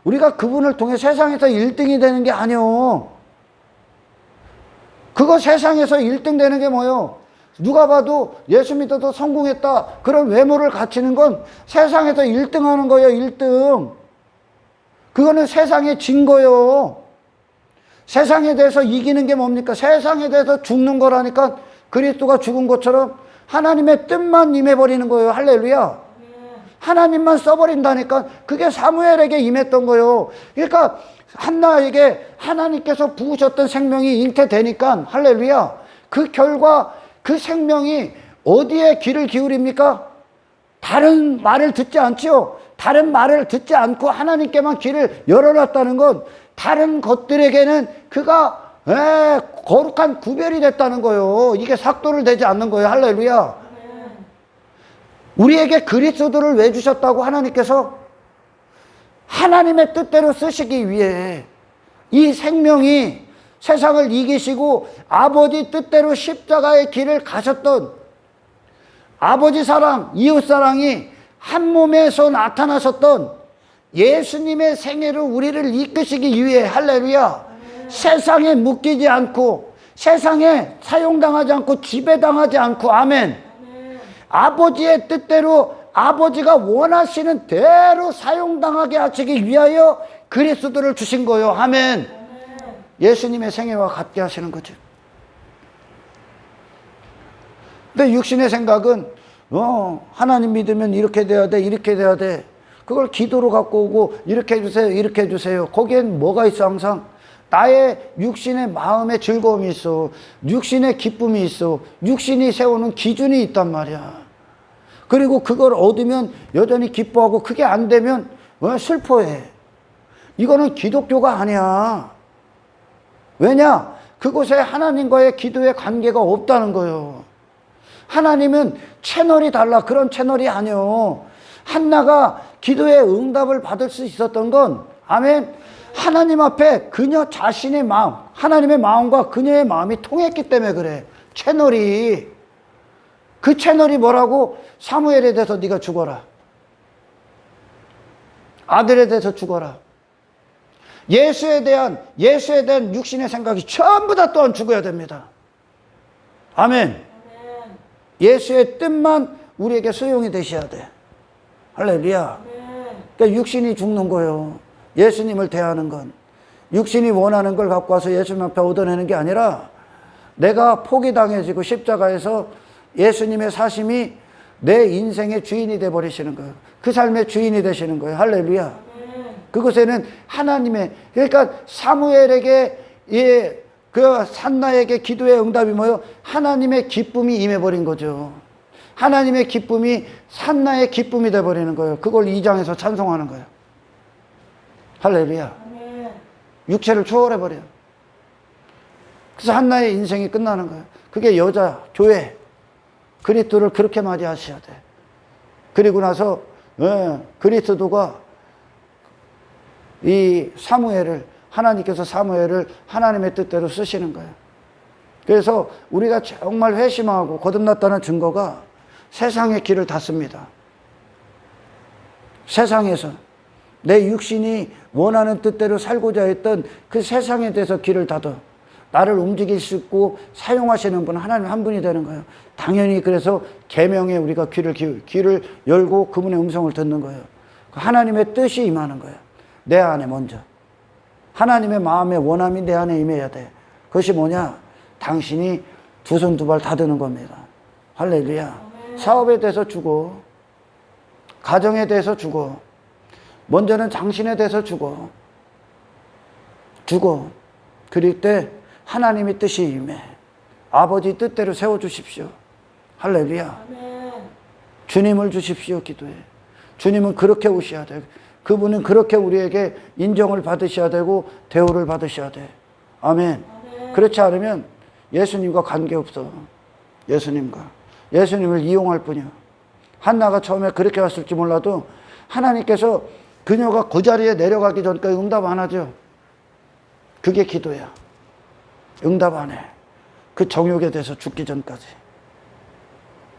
우리가 그분을 통해 세상에서 1등이 되는 게 아니요. 그거 세상에서 1등 되는 게 뭐예요? 누가 봐도 예수 믿어도 성공했다, 그런 외모를 갖추는 건 세상에서 1등 하는 거예요. 1등. 그거는 세상에 진 거예요. 세상에 대해서 이기는 게 뭡니까? 세상에 대해서 죽는 거라니까. 그리스도가 죽은 것처럼 하나님의 뜻만 임해버리는 거예요. 할렐루야. 하나님만 써버린다니까. 그게 사무엘에게 임했던 거예요. 그러니까 한나에게 하나님께서 부으셨던 생명이 잉태되니까, 할렐루야, 그 결과 그 생명이 어디에 귀를 기울입니까? 다른 말을 듣지 않지요. 다른 말을 듣지 않고 하나님께만 귀를 열어놨다는 건 다른 것들에게는 그가 거룩한 구별이 됐다는 거예요. 이게 삭도를 되지 않는 거예요. 할렐루야. 우리에게 그리스도를 왜 주셨다고? 하나님께서 하나님의 뜻대로 쓰시기 위해 이 생명이 세상을 이기시고 아버지 뜻대로 십자가의 길을 가셨던 아버지 사랑, 이웃 사랑이 한 몸에서 나타나셨던 예수님의 생애를 우리를 이끄시기 위해, 할렐루야, 세상에 묶이지 않고 세상에 사용당하지 않고 지배당하지 않고, 아멘, 아버지의 뜻대로 아버지가 원하시는 대로 사용당하게 하시기 위하여 그리스도를 주신 거예요. 아멘. 예수님의 생애와 같게 하시는 거죠. 근데 육신의 생각은 하나님 믿으면 이렇게 돼야 돼, 이렇게 돼야 돼. 그걸 기도로 갖고 오고 이렇게 해주세요, 이렇게 해주세요. 거기엔 뭐가 있어? 항상 나의 육신의 마음의 즐거움이 있어. 육신의 기쁨이 있어. 육신이 세우는 기준이 있단 말이야. 그리고 그걸 얻으면 여전히 기뻐하고, 그게 안 되면 슬퍼해. 이거는 기독교가 아니야. 왜냐? 그곳에 하나님과의 기도의 관계가 없다는 거예요. 하나님은 채널이 달라. 그런 채널이 아니요. 한나가 기도의 응답을 받을 수 있었던 건, 아멘, 하나님 앞에 그녀 자신의 마음, 하나님의 마음과 그녀의 마음이 통했기 때문에 그래. 채널이. 그 채널이 뭐라고? 사무엘에 대해서 네가 죽어라. 아들에 대해서 죽어라. 예수에 대한 육신의 생각이 전부 다 또한 죽어야 됩니다. 아멘. 예수의 뜻만 우리에게 소용이 되셔야 돼. 할렐루야. 그러니까 육신이 죽는 거예요. 예수님을 대하는 건. 육신이 원하는 걸 갖고 와서 예수님 앞에 얻어내는 게 아니라, 내가 포기당해지고 십자가에서 예수님의 사심이 내 인생의 주인이 돼버리시는 거예요. 그 삶의 주인이 되시는 거예요. 할렐루야. 그곳에는 하나님의, 그러니까 사무엘에게, 그 산나에게 기도의 응답이 뭐예요? 하나님의 기쁨이 임해버린 거죠. 하나님의 기쁨이 산나의 기쁨이 돼버리는 거예요. 그걸 2장에서 찬송하는 거예요. 할렐루야. 육체를 초월해버려요. 그래서 한나의 인생이 끝나는 거예요. 그게 여자, 교회, 그리스도를 그렇게 맞이하셔야 돼. 그리고 나서 그리스도가 이 사무엘을, 하나님께서 사무엘을 하나님의 뜻대로 쓰시는 거예요. 그래서 우리가 정말 회심하고 거듭났다는 증거가 세상의 길을 닫습니다. 세상에서 내 육신이 원하는 뜻대로 살고자 했던 그 세상에 대해서 길을 닫아 나를 움직일 수 있고 사용하시는 분은 하나님 한 분이 되는 거예요. 당연히 그래서 계명에 우리가 귀를 열고 그분의 음성을 듣는 거예요. 하나님의 뜻이 임하는 거예요. 내 안에 먼저. 하나님의 마음의 원함이 내 안에 임해야 돼. 그것이 뭐냐? 당신이 두 손 두 발 다 드는 겁니다. 할렐루야. 사업에 대해서 죽어. 가정에 대해서 죽어. 먼저는 당신에 대해서 죽어. 그럴 때 하나님의 뜻이 임해. 아버지 뜻대로 세워주십시오. 할렐루야. 주님을 주십시오. 기도해. 주님은 그렇게 오셔야 돼. 그분은 그렇게 우리에게 인정을 받으셔야 되고 대우를 받으셔야 돼. 아멘. 그렇지 않으면 예수님과 관계없어. 예수님을 이용할 뿐이야. 한나가 처음에 그렇게 왔을지 몰라도 하나님께서 그녀가 그 자리에 내려가기 전까지 응답 안 하죠. 그게 기도야. 응답 안 해. 그 정욕에 대해서 죽기 전까지.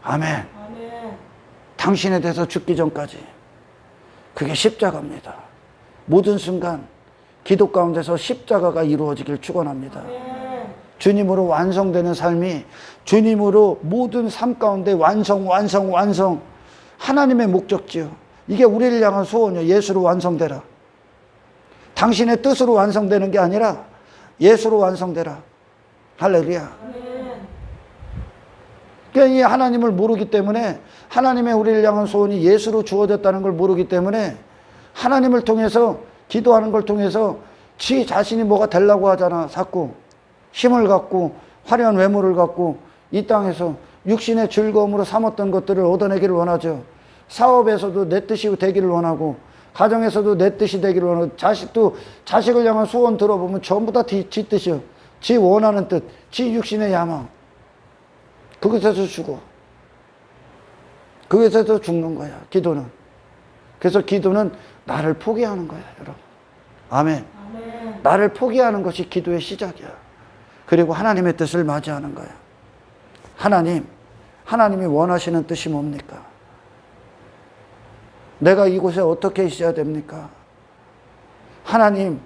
아멘. 당신에 대해서 죽기 전까지. 그게 십자가입니다. 모든 순간 기도 가운데서 십자가가 이루어지길 축원합니다. 주님으로 완성되는 삶이, 주님으로 모든 삶 가운데 완성. 하나님의 목적지요. 이게 우리를 향한 소원이요. 예수로 완성되라. 당신의 뜻으로 완성되는 게 아니라 예수로 완성되라. 할렐루야. 그러니까 이 하나님을 모르기 때문에, 하나님의 우리를 향한 소원이 예수로 주어졌다는 걸 모르기 때문에, 하나님을 통해서, 기도하는 걸 통해서 지 자신이 뭐가 되려고 하잖아. 자꾸 힘을 갖고 화려한 외모를 갖고 이 땅에서 육신의 즐거움으로 삼았던 것들을 얻어내기를 원하죠. 사업에서도 내 뜻이 되기를 원하고, 가정에서도 내 뜻이 되기를 원하고, 자식도 자식을 향한 소원 들어보면 전부 다 지 뜻이요. 지 원하는 뜻, 지 육신의 야망. 그것에서 죽어. 그것에서 죽는 거야, 기도는. 그래서 기도는 나를 포기하는 거야, 여러분. 아멘. 아멘. 나를 포기하는 것이 기도의 시작이야. 그리고 하나님의 뜻을 맞이하는 거야. 하나님이 원하시는 뜻이 뭡니까? 내가 이곳에 어떻게 있어야 됩니까? 하나님,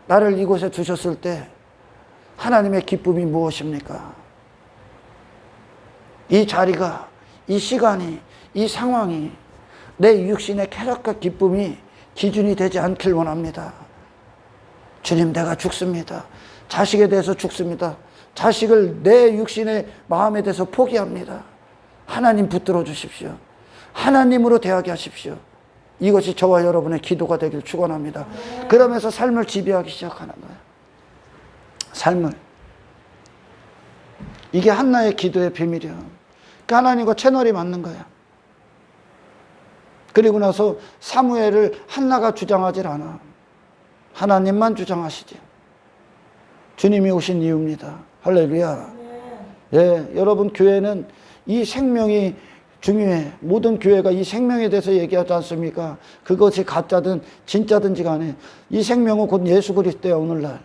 나를 이곳에 두셨을 때 하나님의 기쁨이 무엇입니까? 이 자리가, 이 시간이, 이 상황이 내 육신의 쾌락과 기쁨이 기준이 되지 않길 원합니다. 주님, 내가 죽습니다. 자식에 대해서 죽습니다. 자식을 내 육신의 마음에 대해서 포기합니다. 하나님 붙들어 주십시오. 하나님으로 대하게 하십시오. 이것이 저와 여러분의 기도가 되길 축원합니다. 그러면서 삶을 지배하기 시작하는 거예요. 삶을. 이게 한나의 기도의 비밀이야. 그러니까 하나님과 채널이 맞는 거야. 그리고 나서 사무엘을 한나가 주장하질 않아. 하나님만 주장하시지. 주님이 오신 이유입니다. 할렐루야. 예, 여러분, 교회는 이 생명이 중요해. 모든 교회가 이 생명에 대해서 얘기하지 않습니까? 그것이 가짜든 진짜든지 간에 이 생명은 곧 예수 그리스도야. 오늘날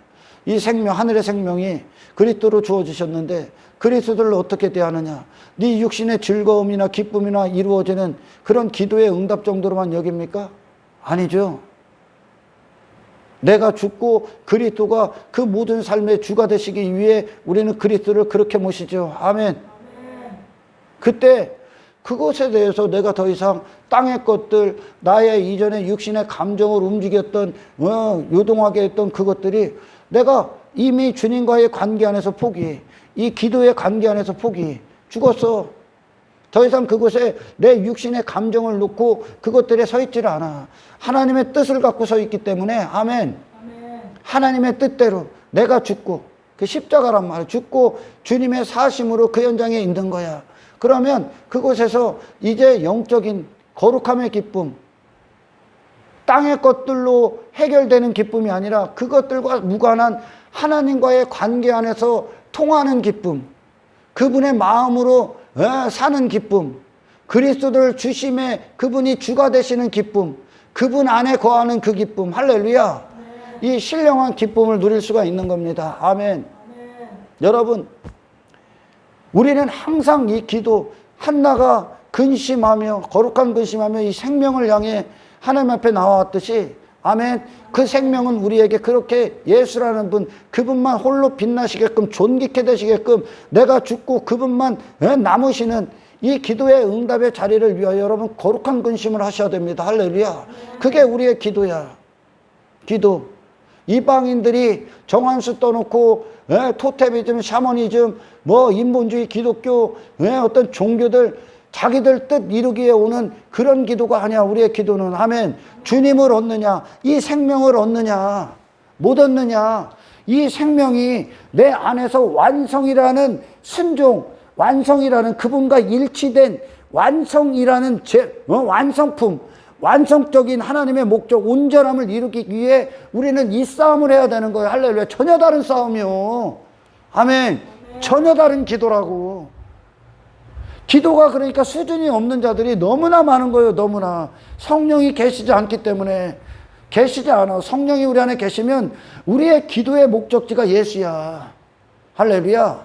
이 생명, 하늘의 생명이 그리스도로 주어지셨는데 그리스도를 어떻게 대하느냐? 네 육신의 즐거움이나 기쁨이나 이루어지는 그런 기도의 응답 정도로만 여깁니까? 아니죠. 내가 죽고 그리스도가 그 모든 삶의 주가 되시기 위해 우리는 그리스도를 그렇게 모시죠. 아멘. 그때 그것에 대해서 내가 더 이상 땅의 것들, 나의 이전에 육신의 감정을 움직였던, 요동하게 했던 그것들이 내가 이미 주님과의 관계 안에서 포기, 이 기도의 관계 안에서 포기, 죽었어. 더 이상 그곳에 내 육신의 감정을 놓고 그것들에 서 있질 않아. 하나님의 뜻을 갖고 서 있기 때문에, 아멘. 하나님의 뜻대로 내가 죽고, 그 십자가란 말이야. 죽고 주님의 사심으로 그 현장에 있는 거야. 그러면 그곳에서 이제 영적인 거룩함의 기쁨, 땅의 것들로 해결되는 기쁨이 아니라 그것들과 무관한 하나님과의 관계 안에서 통하는 기쁨, 그분의 마음으로 사는 기쁨, 그리스도를 주심에 그분이 주가 되시는 기쁨, 그분 안에 거하는 그 기쁨, 할렐루야. 이 신령한 기쁨을 누릴 수가 있는 겁니다. 아멘. 여러분, 우리는 항상 이 기도, 한나가 근심하며 거룩한 근심하며 이 생명을 향해 하나님 앞에 나와왔듯이, 아멘, 그 생명은 우리에게 그렇게 예수라는 분, 그분만 홀로 빛나시게끔 존귀케 되시게끔 내가 죽고 그분만 남으시는 이 기도의 응답의 자리를 위하여 여러분 거룩한 근심을 하셔야 됩니다. 할렐루야. 그게 우리의 기도야. 기도. 이방인들이 정한수 떠놓고 토테미즘, 샤머니즘, 인본주의, 기독교, 어떤 종교들 자기들 뜻 이루기에 오는 그런 기도가 아니야. 우리의 기도는, 아멘, 주님을 얻느냐, 이 생명을 얻느냐, 못 얻느냐, 이 생명이 내 안에서 완성이라는 순종, 완성이라는 그분과 일치된 완성이라는 완성품, 완성적인 하나님의 목적, 온전함을 이루기 위해 우리는 이 싸움을 해야 되는 거예요. 할렐루야. 전혀 다른 싸움이요. 아멘. 전혀 다른 기도라고. 기도가 그러니까 수준이 없는 자들이 너무나 많은 거예요. 너무나. 성령이 계시지 않기 때문에. 계시지 않아. 성령이 우리 안에 계시면 우리의 기도의 목적지가 예수야. 할렐루야.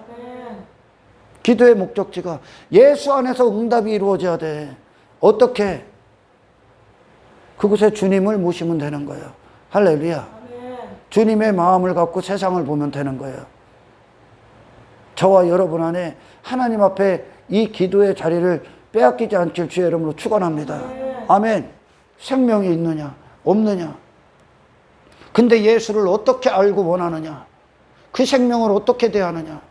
기도의 목적지가 예수 안에서 응답이 이루어져야 돼. 어떻게? 그곳에 주님을 모시면 되는 거예요. 할렐루야. 주님의 마음을 갖고 세상을 보면 되는 거예요. 저와 여러분 안에 하나님 앞에 이 기도의 자리를 빼앗기지 않길 주의 이름으로 축원합니다. 아멘. 생명이 있느냐 없느냐. 근데 예수를 어떻게 알고 원하느냐, 그 생명을 어떻게 대하느냐.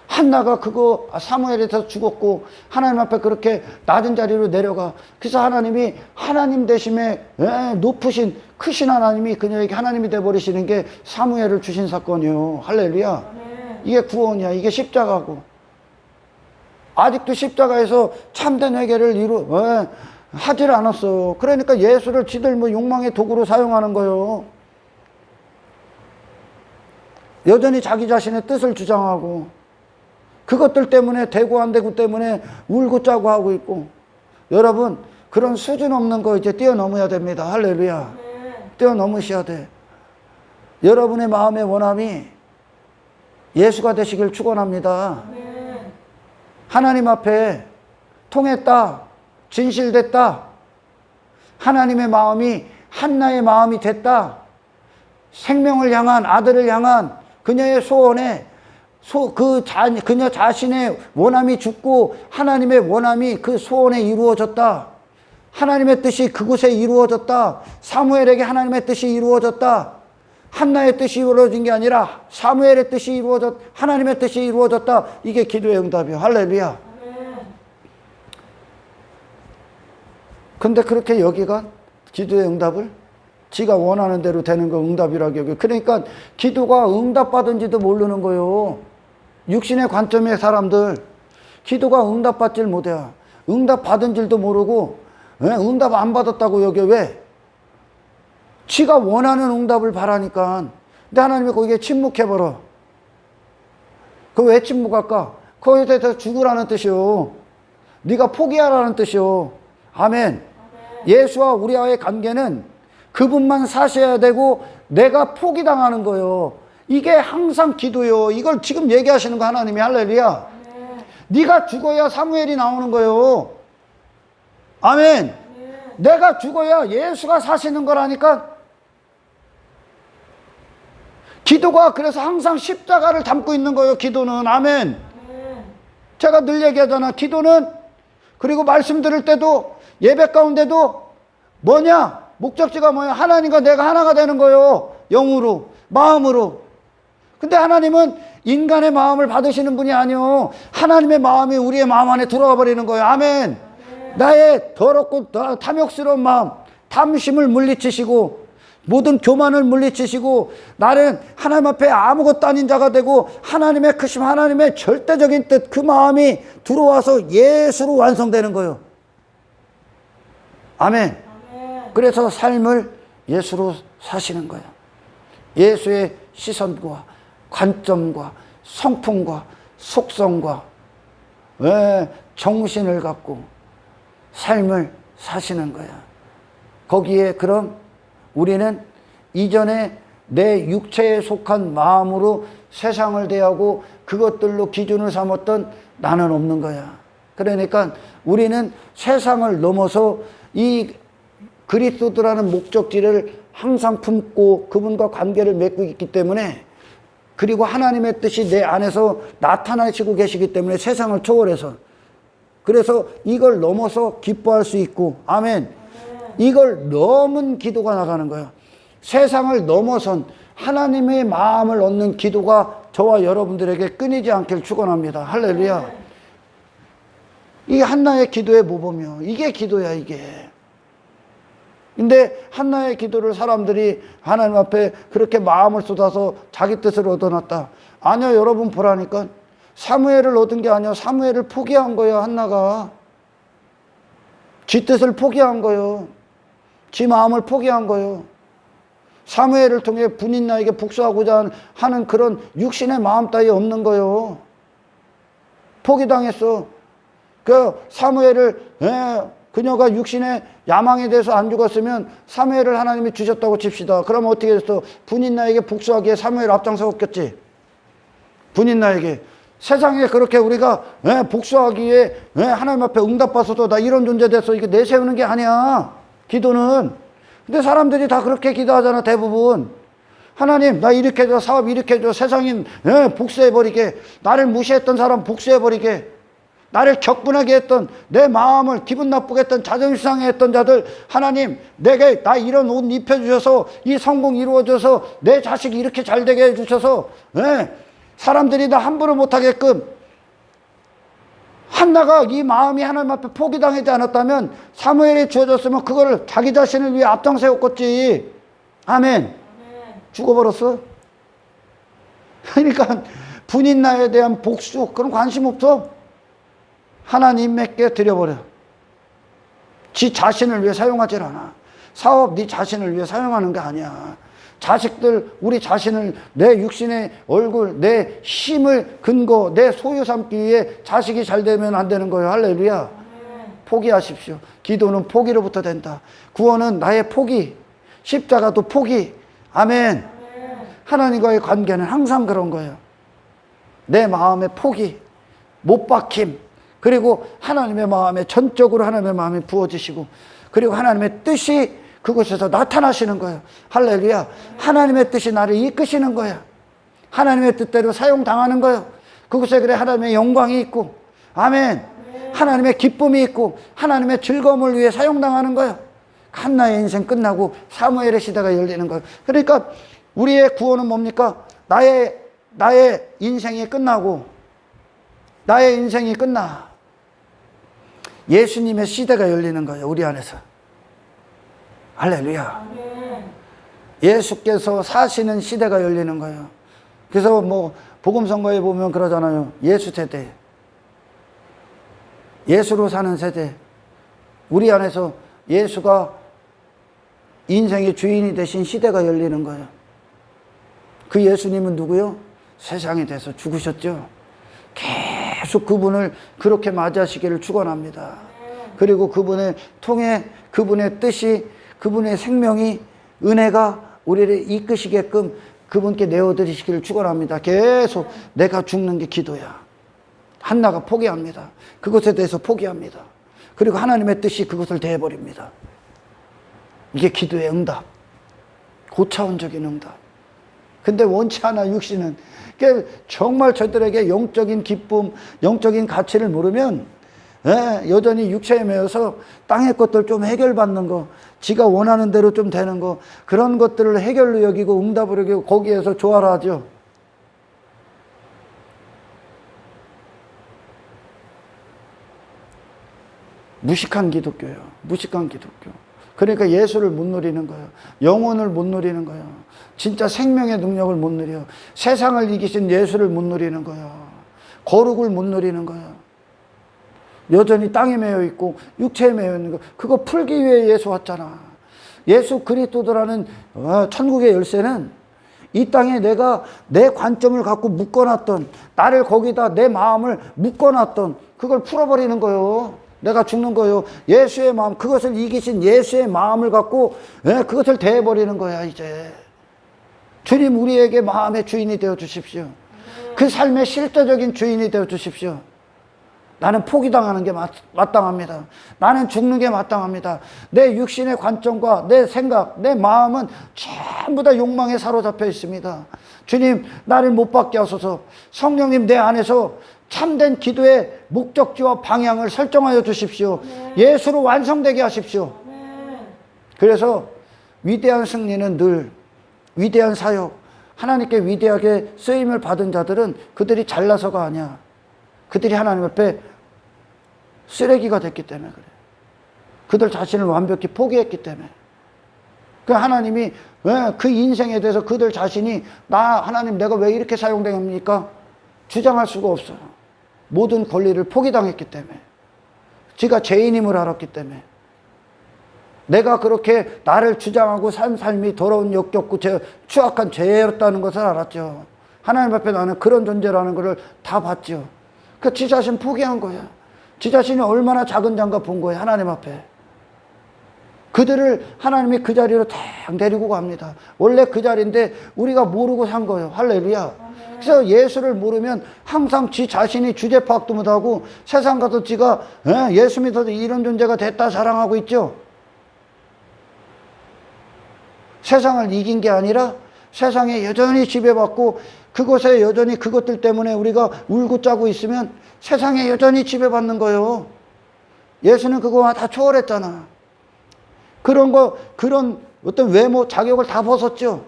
한나가 그거 사무엘에서 죽었고 하나님 앞에 그렇게 낮은 자리로 내려가. 그래서 하나님이 하나님 되심에 높으신 크신 하나님이 그녀에게 하나님이 돼버리시는 게 사무엘을 주신 사건이요. 할렐루야. 이게 구원이야. 이게 십자가고. 아직도 십자가에서 참된 회개를 하질 않았어요. 그러니까 예수를 지들 욕망의 도구로 사용하는 거예요. 여전히 자기 자신의 뜻을 주장하고 그것들 때문에 되고 안 되고 때문에 울고 짜고 하고 있고, 여러분 그런 수준 없는 거 이제 뛰어넘어야 됩니다. 할렐루야. 뛰어넘으셔야 돼. 여러분의 마음의 원함이 예수가 되시길 축원합니다. 하나님 앞에 통했다, 진실됐다, 하나님의 마음이 한나의 마음이 됐다, 생명을 향한, 아들을 향한 그녀의 소원에 그녀 자신의 원함이 죽고 하나님의 원함이 그 소원에 이루어졌다. 하나님의 뜻이 그곳에 이루어졌다. 사무엘에게 하나님의 뜻이 이루어졌다. 한나의 뜻이 이루어진 게 아니라 사무엘의 뜻이 하나님의 뜻이 이루어졌다. 이게 기도의 응답이요. 할렐루야. 근데 그렇게 여기가 기도의 응답을 지가 원하는 대로 되는 거 응답이라고 여기. 그러니까 기도가 응답받은지도 모르는 거요. 육신의 관점의 사람들 기도가 응답받질 못해. 응답받은 줄도 모르고 응답 안 받았다고 여기. 왜? 지가 원하는 응답을 바라니까. 근데 하나님이 거기에 침묵해버려. 그 왜 침묵할까? 거기에 대해서 죽으라는 뜻이요. 네가 포기하라는 뜻이요. 아멘. 예수와 우리와의 관계는 그분만 사셔야 되고 내가 포기당하는 거요. 이게 항상 기도요. 이걸 지금 얘기하시는 거 하나님이. 할렐루야. 네가 죽어야 사무엘이 나오는 거요. 아멘. 내가 죽어야 예수가 사시는 거라니까. 기도가 그래서 항상 십자가를 담고 있는 거예요. 기도는. 아멘. 제가 늘 얘기하잖아. 기도는, 그리고 말씀 들을 때도 예배 가운데도 뭐냐? 목적지가 뭐야? 하나님과 내가 하나가 되는 거예요. 영으로, 마음으로. 근데 하나님은 인간의 마음을 받으시는 분이 아니요. 하나님의 마음이 우리의 마음 안에 들어와 버리는 거예요. 아멘. 나의 더럽고 탐욕스러운 마음, 탐심을 물리치시고 모든 교만을 물리치시고 나는 하나님 앞에 아무것도 아닌 자가 되고 하나님의 크심, 하나님의 절대적인 뜻, 그 마음이 들어와서 예수로 완성되는 거예요. 아멘. 그래서 삶을 예수로 사시는 거예요. 예수의 시선과 관점과 성품과 속성과 정신을 갖고 삶을 사시는 거야. 거기에 그럼 우리는 이전에 내 육체에 속한 마음으로 세상을 대하고 그것들로 기준을 삼았던 나는 없는 거야. 그러니까 우리는 세상을 넘어서 이 그리스도라는 목적지를 항상 품고 그분과 관계를 맺고 있기 때문에, 그리고 하나님의 뜻이 내 안에서 나타나시고 계시기 때문에 세상을 초월해서, 그래서 이걸 넘어서 기뻐할 수 있고, 아멘. 이걸 넘은 기도가 나가는 거예요. 세상을 넘어선 하나님의 마음을 얻는 기도가 저와 여러분들에게 끊이지 않길 축원합니다. 할렐루야. 이게 한나의 기도의 모범이요. 이게 기도야, 이게. 근데 한나의 기도를 사람들이 하나님 앞에 그렇게 마음을 쏟아서 자기 뜻을 얻어놨다. 아니요, 여러분 보라니까. 사무엘을 얻은 게 아니야. 사무엘을 포기한 거예요, 한나가. 지 뜻을 포기한 거예요. 지 마음을 포기한 거예요. 사무엘을 통해 분인나에게 복수하고자 하는 그런 육신의 마음 따위 없는 거예요. 포기당했어. 그 사무엘을, 그녀가 육신의 야망에 대해서 안 죽었으면 사무엘을 하나님이 주셨다고 칩시다. 그러면 어떻게 됐어? 분인나에게 복수하기에 사무엘 앞장서었겠지. 분인나에게. 세상에 그렇게 우리가 복수하기에 하나님 앞에 응답받아서 나 이런 존재 됐어. 이게 내세우는 게 아니야. 기도는. 근데 사람들이 다 그렇게 기도하잖아, 대부분. 하나님, 나 이렇게 해줘, 사업 이렇게 해줘, 세상인 복수해버리게, 나를 무시했던 사람 복수해버리게, 나를 격분하게 했던, 내 마음을 기분 나쁘게 했던, 자존심 상해 했던 자들, 하나님, 내게 나 이런 옷 입혀주셔서, 이 성공 이루어져서, 내 자식이 이렇게 잘 되게 해주셔서, 사람들이 나 함부로 못하게끔. 한나가 이 마음이 하나님 앞에 포기당하지 않았다면 사무엘이 주어졌으면 그거를 자기 자신을 위해 앞장세웠겠지. 아멘. 죽어버렸어. 그러니까 분인나에 대한 복수 그런 관심 없어. 하나님께 드려버려. 지 자신을 위해 사용하질 않아. 사업 네 자신을 위해 사용하는 게 아니야. 자식들, 우리 자신을, 내 육신의 얼굴, 내 힘을 근거, 내 소유 삼기 위해 자식이 잘 되면 안 되는 거예요. 할렐루야. 포기하십시오. 기도는 포기로부터 된다. 구원은 나의 포기, 십자가도 포기. 아멘. 하나님과의 관계는 항상 그런 거예요. 내 마음의 포기, 못 박힘, 그리고 하나님의 마음에, 전적으로 하나님의 마음이 부어지시고, 그리고 하나님의 뜻이 그곳에서 나타나시는 거예요. 할렐루야. 하나님의 뜻이 나를 이끄시는 거야. 하나님의 뜻대로 사용당하는 거예요. 그곳에 그래 하나님의 영광이 있고, 아멘. 하나님의 기쁨이 있고, 하나님의 즐거움을 위해 사용당하는 거예요. 한나의 인생 끝나고 사무엘의 시대가 열리는 거예요. 그러니까 우리의 구원은 뭡니까? 나의 인생이 끝나고, 나의 인생이 끝나 예수님의 시대가 열리는 거예요. 우리 안에서. 할렐루야. 예수께서 사시는 시대가 열리는 거예요. 그래서 뭐 복음성가에 보면 그러잖아요. 예수 세대, 예수로 사는 세대. 우리 안에서 예수가 인생의 주인이 되신 시대가 열리는 거예요. 그 예수님은 누구요? 세상에 대해서 죽으셨죠. 계속 그분을 그렇게 맞이하시기를 축원합니다. 그리고 그분을 통해 그분의 뜻이, 그분의 생명이, 은혜가 우리를 이끄시게끔 그분께 내어드리시기를 축원합니다. 계속 내가 죽는 게 기도야. 한나가 포기합니다. 그것에 대해서 포기합니다. 그리고 하나님의 뜻이 그것을 대해버립니다. 이게 기도의 응답, 고차원적인 응답. 근데 원치 않아 육신은. 정말 저들에게 영적인 기쁨, 영적인 가치를 모르면 여전히 육체에 매여서 땅의 것들 좀 해결받는 거, 지가 원하는 대로 좀 되는 거, 그런 것들을 해결로 여기고 응답으로 여기고 거기에서 조화를 하죠. 무식한 기독교예요. 무식한 기독교. 그러니까 예수를 못 누리는 거예요. 영혼을 못 누리는 거예요. 진짜 생명의 능력을 못 누려요. 세상을 이기신 예수를 못 누리는 거예요. 거룩을 못 누리는 거예요. 여전히 땅에 매여 있고 육체에 매여 있는 거, 그거 풀기 위해 예수 왔잖아. 예수 그리스도라는 천국의 열쇠는 이 땅에 내가 내 관점을 갖고 묶어놨던, 나를 거기다 내 마음을 묶어놨던 그걸 풀어버리는 거예요. 내가 죽는 거예요. 예수의 마음, 그것을 이기신 예수의 마음을 갖고 그것을 대해버리는 거야. 이제 주님, 우리에게 마음의 주인이 되어 주십시오. 그 삶의 실제적인 주인이 되어 주십시오. 나는 포기당하는 게 마땅합니다. 나는 죽는 게 마땅합니다. 내 육신의 관점과 내 생각, 내 마음은 전부 다 욕망에 사로잡혀 있습니다. 주님, 나를 못 받게 하소서. 성령님, 내 안에서 참된 기도의 목적지와 방향을 설정하여 주십시오. 예수로 완성되게 하십시오. 그래서 위대한 승리는 늘, 위대한 사역, 하나님께 위대하게 쓰임을 받은 자들은 그들이 잘나서가 아니야. 그들이 하나님 앞에 쓰레기가 됐기 때문에 그래. 그들 자신을 완벽히 포기했기 때문에. 그 하나님이 그 인생에 대해서 그들 자신이 하나님 내가 왜 이렇게 사용됩니까? 주장할 수가 없어요. 모든 권리를 포기당했기 때문에. 지가 죄인임을 알았기 때문에. 내가 그렇게 나를 주장하고 산 삶이 더러운 역겹고 추악한 죄였다는 것을 알았죠. 하나님 앞에 나는 그런 존재라는 것을 다 봤죠. 그 지 자신 포기한 거야. 지 자신이 얼마나 작은 자인가 본 거야, 하나님 앞에. 그들을 하나님이 그 자리로 탁 데리고 갑니다. 원래 그 자리인데 우리가 모르고 산 거예요. 할렐루야. 그래서 예수를 모르면 항상 지 자신이 주제 파악도 못하고 세상 가서 지가 예수 믿어도 이런 존재가 됐다 자랑하고 있죠. 세상을 이긴 게 아니라 세상에 여전히 지배받고 그곳에 여전히 그것들 때문에 우리가 울고 짜고 있으면 세상에 여전히 지배받는 거예요. 예수는 그거와 다 초월했잖아. 그런 어떤 외모, 자격을 다 벗었죠.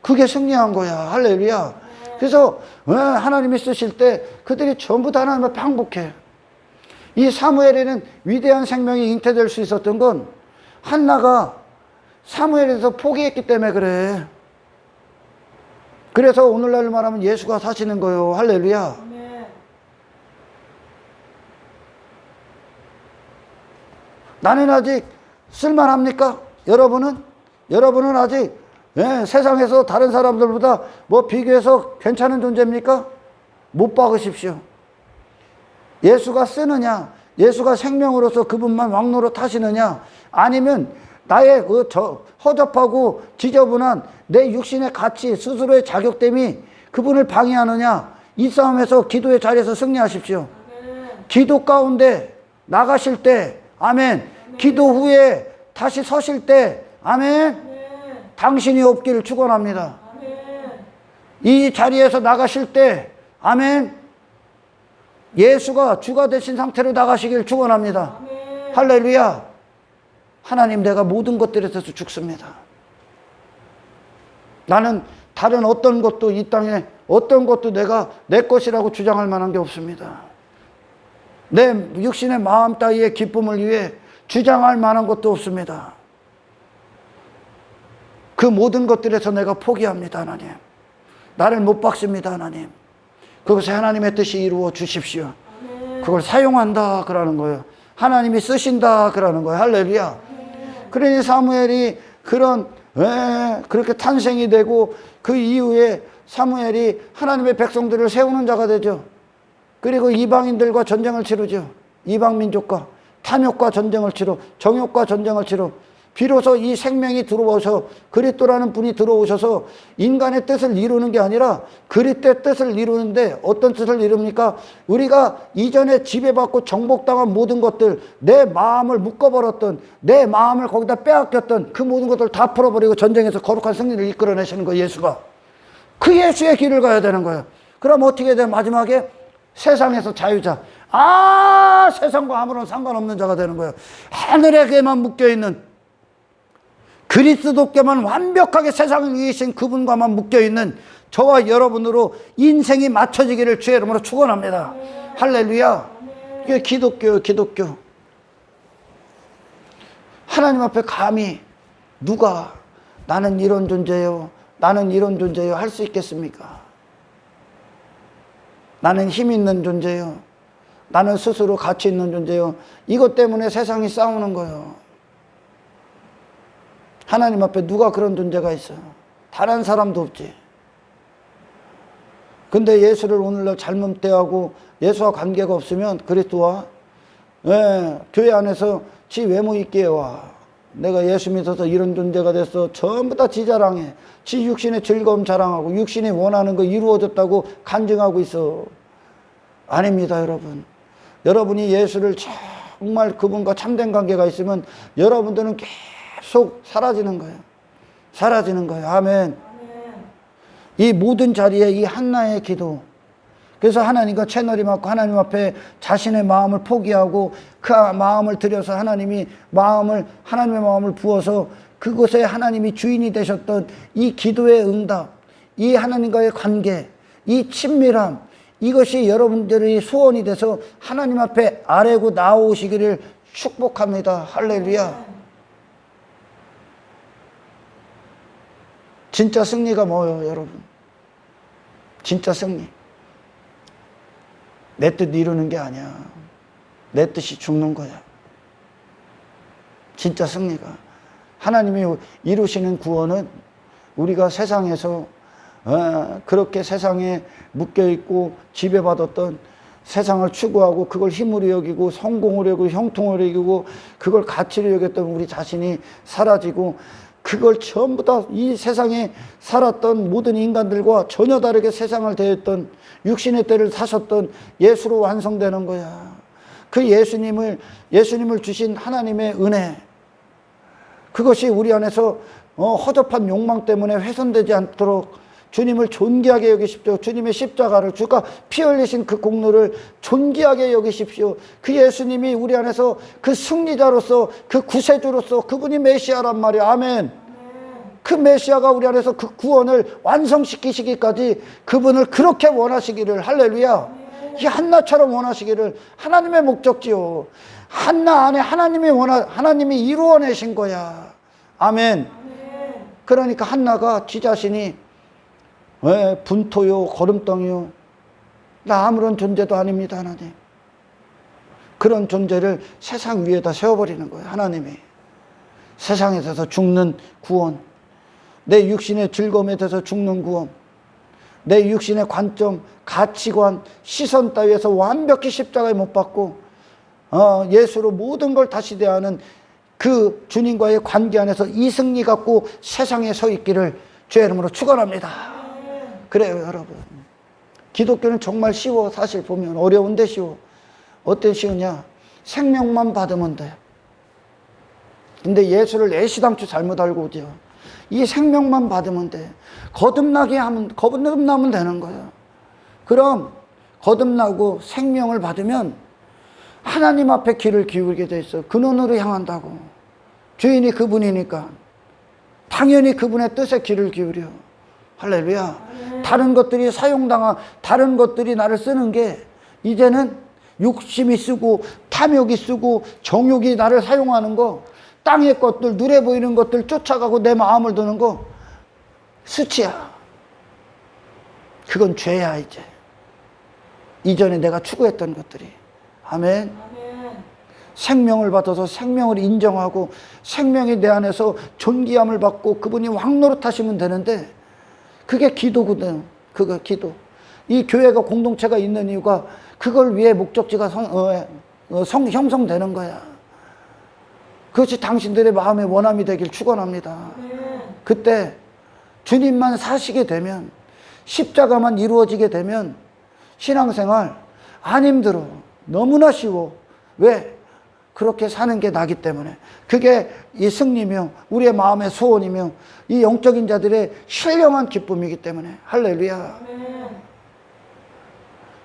그게 승리한 거야. 할렐루야. 그래서 하나님이 쓰실 때 그들이 전부 다 하나님 앞에 항복해. 이 사무엘에는 위대한 생명이 잉태될 수 있었던 건 한나가 사무엘에서 포기했기 때문에 그래. 그래서 오늘날 말하면 예수가 사시는 거예요. 할렐루야. 나는 아직 쓸만합니까? 여러분은 아직 예, 세상에서 다른 사람들보다 뭐 비교해서 괜찮은 존재입니까? 못 박으십시오. 예수가 쓰느냐, 예수가 생명으로서 그분만 왕노릇 하시느냐, 아니면 나의 허접하고 지저분한 내 육신의 가치, 스스로의 자격됨이 그분을 방해하느냐, 이 싸움에서 기도의 자리에서 승리하십시오. 아멘. 기도 가운데 나가실 때, 아멘. 기도 후에 다시 서실 때, 아멘. 당신이 없기를 축원합니다. 이 자리에서 나가실 때, 아멘. 예수가 주가 되신 상태로 나가시길 축원합니다. 할렐루야. 하나님, 내가 모든 것들에 대해서 죽습니다. 나는 다른 어떤 것도 이 땅에 어떤 것도 내가 내 것이라고 주장할 만한 게 없습니다. 내 육신의 마음 따위의 기쁨을 위해 주장할 만한 것도 없습니다. 그 모든 것들에서 내가 포기합니다, 하나님. 나를 못 박습니다, 하나님. 그것이 하나님의 뜻이 이루어 주십시오. 그걸 사용한다 그러는 거예요. 하나님이 쓰신다 그러는 거예요. 할렐루야. 그러니 사무엘이 그렇게 탄생이 되고 그 이후에 사무엘이 하나님의 백성들을 세우는 자가 되죠. 그리고 이방인들과 전쟁을 치르죠. 이방민족과 탐욕과 전쟁을 치러, 정욕과 전쟁을 치러, 비로소 이 생명이 들어오셔서 그리스도라는 분이 들어오셔서 인간의 뜻을 이루는 게 아니라 그리스도의 뜻을 이루는데, 어떤 뜻을 이룹니까? 우리가 이전에 지배받고 정복당한 모든 것들, 내 마음을 묶어버렸던, 내 마음을 거기다 빼앗겼던 그 모든 것들을 다 풀어버리고 전쟁에서 거룩한 승리를 이끌어내시는 거예요. 예수가. 그 예수의 길을 가야 되는 거예요. 그럼 어떻게 돼? 마지막에 세상에서 자유자. 세상과 아무런 상관없는 자가 되는 거예요. 하늘에게만 묶여있는, 그리스도께만 완벽하게 세상을 이기신 그분과만 묶여있는 저와 여러분으로 인생이 맞춰지기를 주의 이름으로 축원합니다. 할렐루야. 이게 기독교예요. 기독교. 하나님 앞에 감히 누가 나는 이런 존재요, 나는 이런 존재요 할 수 있겠습니까? 나는 힘 있는 존재요, 나는 스스로 가치 있는 존재요. 이것 때문에 세상이 싸우는 거예요. 하나님 앞에 누가 그런 존재가 있어요? 다른 사람도 없지. 근데 예수를 오늘날 잘못 대하고 예수와 관계가 없으면 그리스도와 교회 안에서 지 외모 있게 와, 내가 예수 믿어서 이런 존재가 됐어, 전부 다 지 자랑해. 지 육신의 즐거움 자랑하고 육신이 원하는 거 이루어졌다고 간증하고 있어. 아닙니다, 여러분. 여러분이 예수를 정말 그분과 참된 관계가 있으면 여러분들은 계속 사라지는 거예요. 사라지는 거예요. 아멘. 이 모든 자리에 이 한나의 기도. 그래서 하나님과 채널이 맞고 하나님 앞에 자신의 마음을 포기하고 그 마음을 들여서 하나님의 마음을 부어서 그곳에 하나님이 주인이 되셨던 이 기도의 응답, 이 하나님과의 관계, 이 친밀함, 이것이 여러분들의 소원이 돼서 하나님 앞에 아뢰고 나오시기를 축복합니다. 할렐루야. 진짜 승리가 뭐예요, 여러분? 진짜 승리. 내 뜻 이루는 게 아니야. 내 뜻이 죽는 거야. 진짜 승리가. 하나님이 이루시는 구원은 우리가 세상에서 그렇게 세상에 묶여있고 지배받았던, 세상을 추구하고 그걸 힘으로 여기고 성공으로 여기고 형통으로 여기고 그걸 가치로 여겼던 우리 자신이 사라지고, 그걸 전부 다 이 세상에 살았던 모든 인간들과 전혀 다르게 세상을 대했던, 육신의 때를 사셨던 예수로 완성되는 거야. 그 예수님을 주신 하나님의 은혜, 그것이 우리 안에서 허접한 욕망 때문에 훼손되지 않도록 주님을 존귀하게 여기십시오. 주님의 십자가를, 주가 피 흘리신 그 공로를 존귀하게 여기십시오. 그 예수님이 우리 안에서 그 승리자로서, 그 구세주로서, 그분이 메시아란 말이야. 아멘. 그 메시아가 우리 안에서 그 구원을 완성시키시기까지 그분을 그렇게 원하시기를, 할렐루야. 이 한나처럼 원하시기를, 하나님의 목적지요. 한나 안에 하나님이 이루어내신 거야. 아멘. 그러니까 한나가 지 자신이 분토요, 거름덩이요, 나 아무런 존재도 아닙니다, 하나님. 그런 존재를 세상 위에다 세워버리는 거예요, 하나님이. 세상에서 죽는 구원. 내 육신의 즐거움에 대해서 죽는 구원, 내 육신의 관점, 가치관, 시선 따위에서 완벽히 십자가에 못 박고 예수로 모든 걸 다시 대하는 그 주님과의 관계 안에서 이승리 갖고 세상에 서 있기를 주의 이름으로 축원합니다. 그래요, 여러분. 기독교는 정말 쉬워. 사실 보면 어려운데 쉬워. 어때 쉬우냐? 생명만 받으면 돼. 근데 예수를 애시당초 잘못 알고 오죠. 이 생명만 받으면 돼. 거듭나면 되는 거야. 그럼 거듭나고 생명을 받으면 하나님 앞에 귀를 기울이게 돼 있어. 근원으로 향한다고. 주인이 그분이니까 당연히 그분의 뜻에 귀를 기울여. 할렐루야. 다른 것들이 다른 것들이 나를 쓰는 게 이제는 욕심이 쓰고 탐욕이 쓰고 정욕이 나를 사용하는 거, 땅의 것들, 눈에 보이는 것들 쫓아가고 내 마음을 두는 거 수치야. 그건 죄야. 이제 이전에 내가 추구했던 것들이. 아멘. 생명을 받아서 생명을 인정하고 생명이 내 안에서 존귀함을 받고 그분이 왕노릇하시면 되는데 그게 기도거든. 그거 기도. 이 교회가 공동체가 있는 이유가 그걸 위해 목적지가 형성되는 거야. 그것이 당신들의 마음의 원함이 되길 축원합니다. 그때 주님만 사시게 되면, 십자가만 이루어지게 되면 신앙생활 안 힘들어. 너무나 쉬워. 왜? 그렇게 사는 게 나기 때문에. 그게 이 승리며 우리의 마음의 소원이며 이 영적인 자들의 신령한 기쁨이기 때문에. 할렐루야.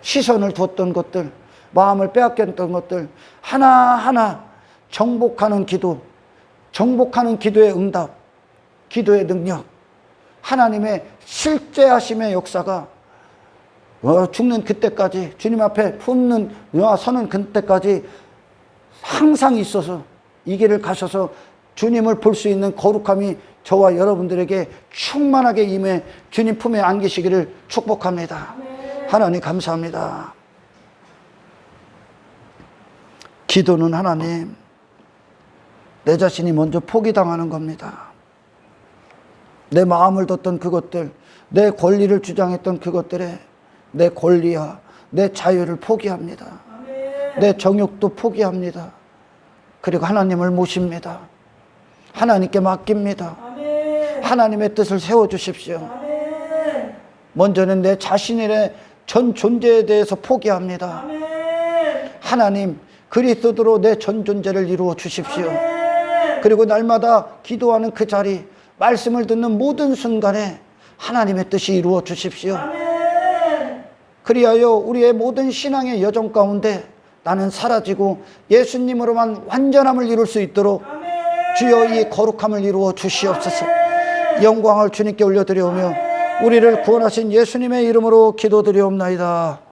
시선을 두었던 것들, 마음을 빼앗겼던 것들 하나하나 정복하는 기도, 정복하는 기도의 응답, 기도의 능력, 하나님의 실제하심의 역사가 죽는 그때까지, 주님 앞에 서는 그때까지 항상 있어서 이 길을 가셔서 주님을 볼 수 있는 거룩함이 저와 여러분들에게 충만하게 임해 주님 품에 안기시기를 축복합니다. 하나님 감사합니다. 기도는 하나님, 내 자신이 먼저 포기당하는 겁니다. 내 마음을 뒀던 그것들, 내 권리를 주장했던 그것들에 내 권리와 내 자유를 포기합니다. 내 정욕도 포기합니다. 그리고 하나님을 모십니다. 하나님께 맡깁니다. 하나님의 뜻을 세워주십시오. 먼저는 내 자신의 전 존재에 대해서 포기합니다. 하나님, 그리스도로 내 전 존재를 이루어 주십시오. 그리고 날마다 기도하는 그 자리, 말씀을 듣는 모든 순간에 하나님의 뜻이 이루어 주십시오. 그리하여 우리의 모든 신앙의 여정 가운데 나는 사라지고 예수님으로만 완전함을 이룰 수 있도록 주여 이 거룩함을 이루어 주시옵소서. 영광을 주님께 올려드리오며 우리를 구원하신 예수님의 이름으로 기도드리옵나이다.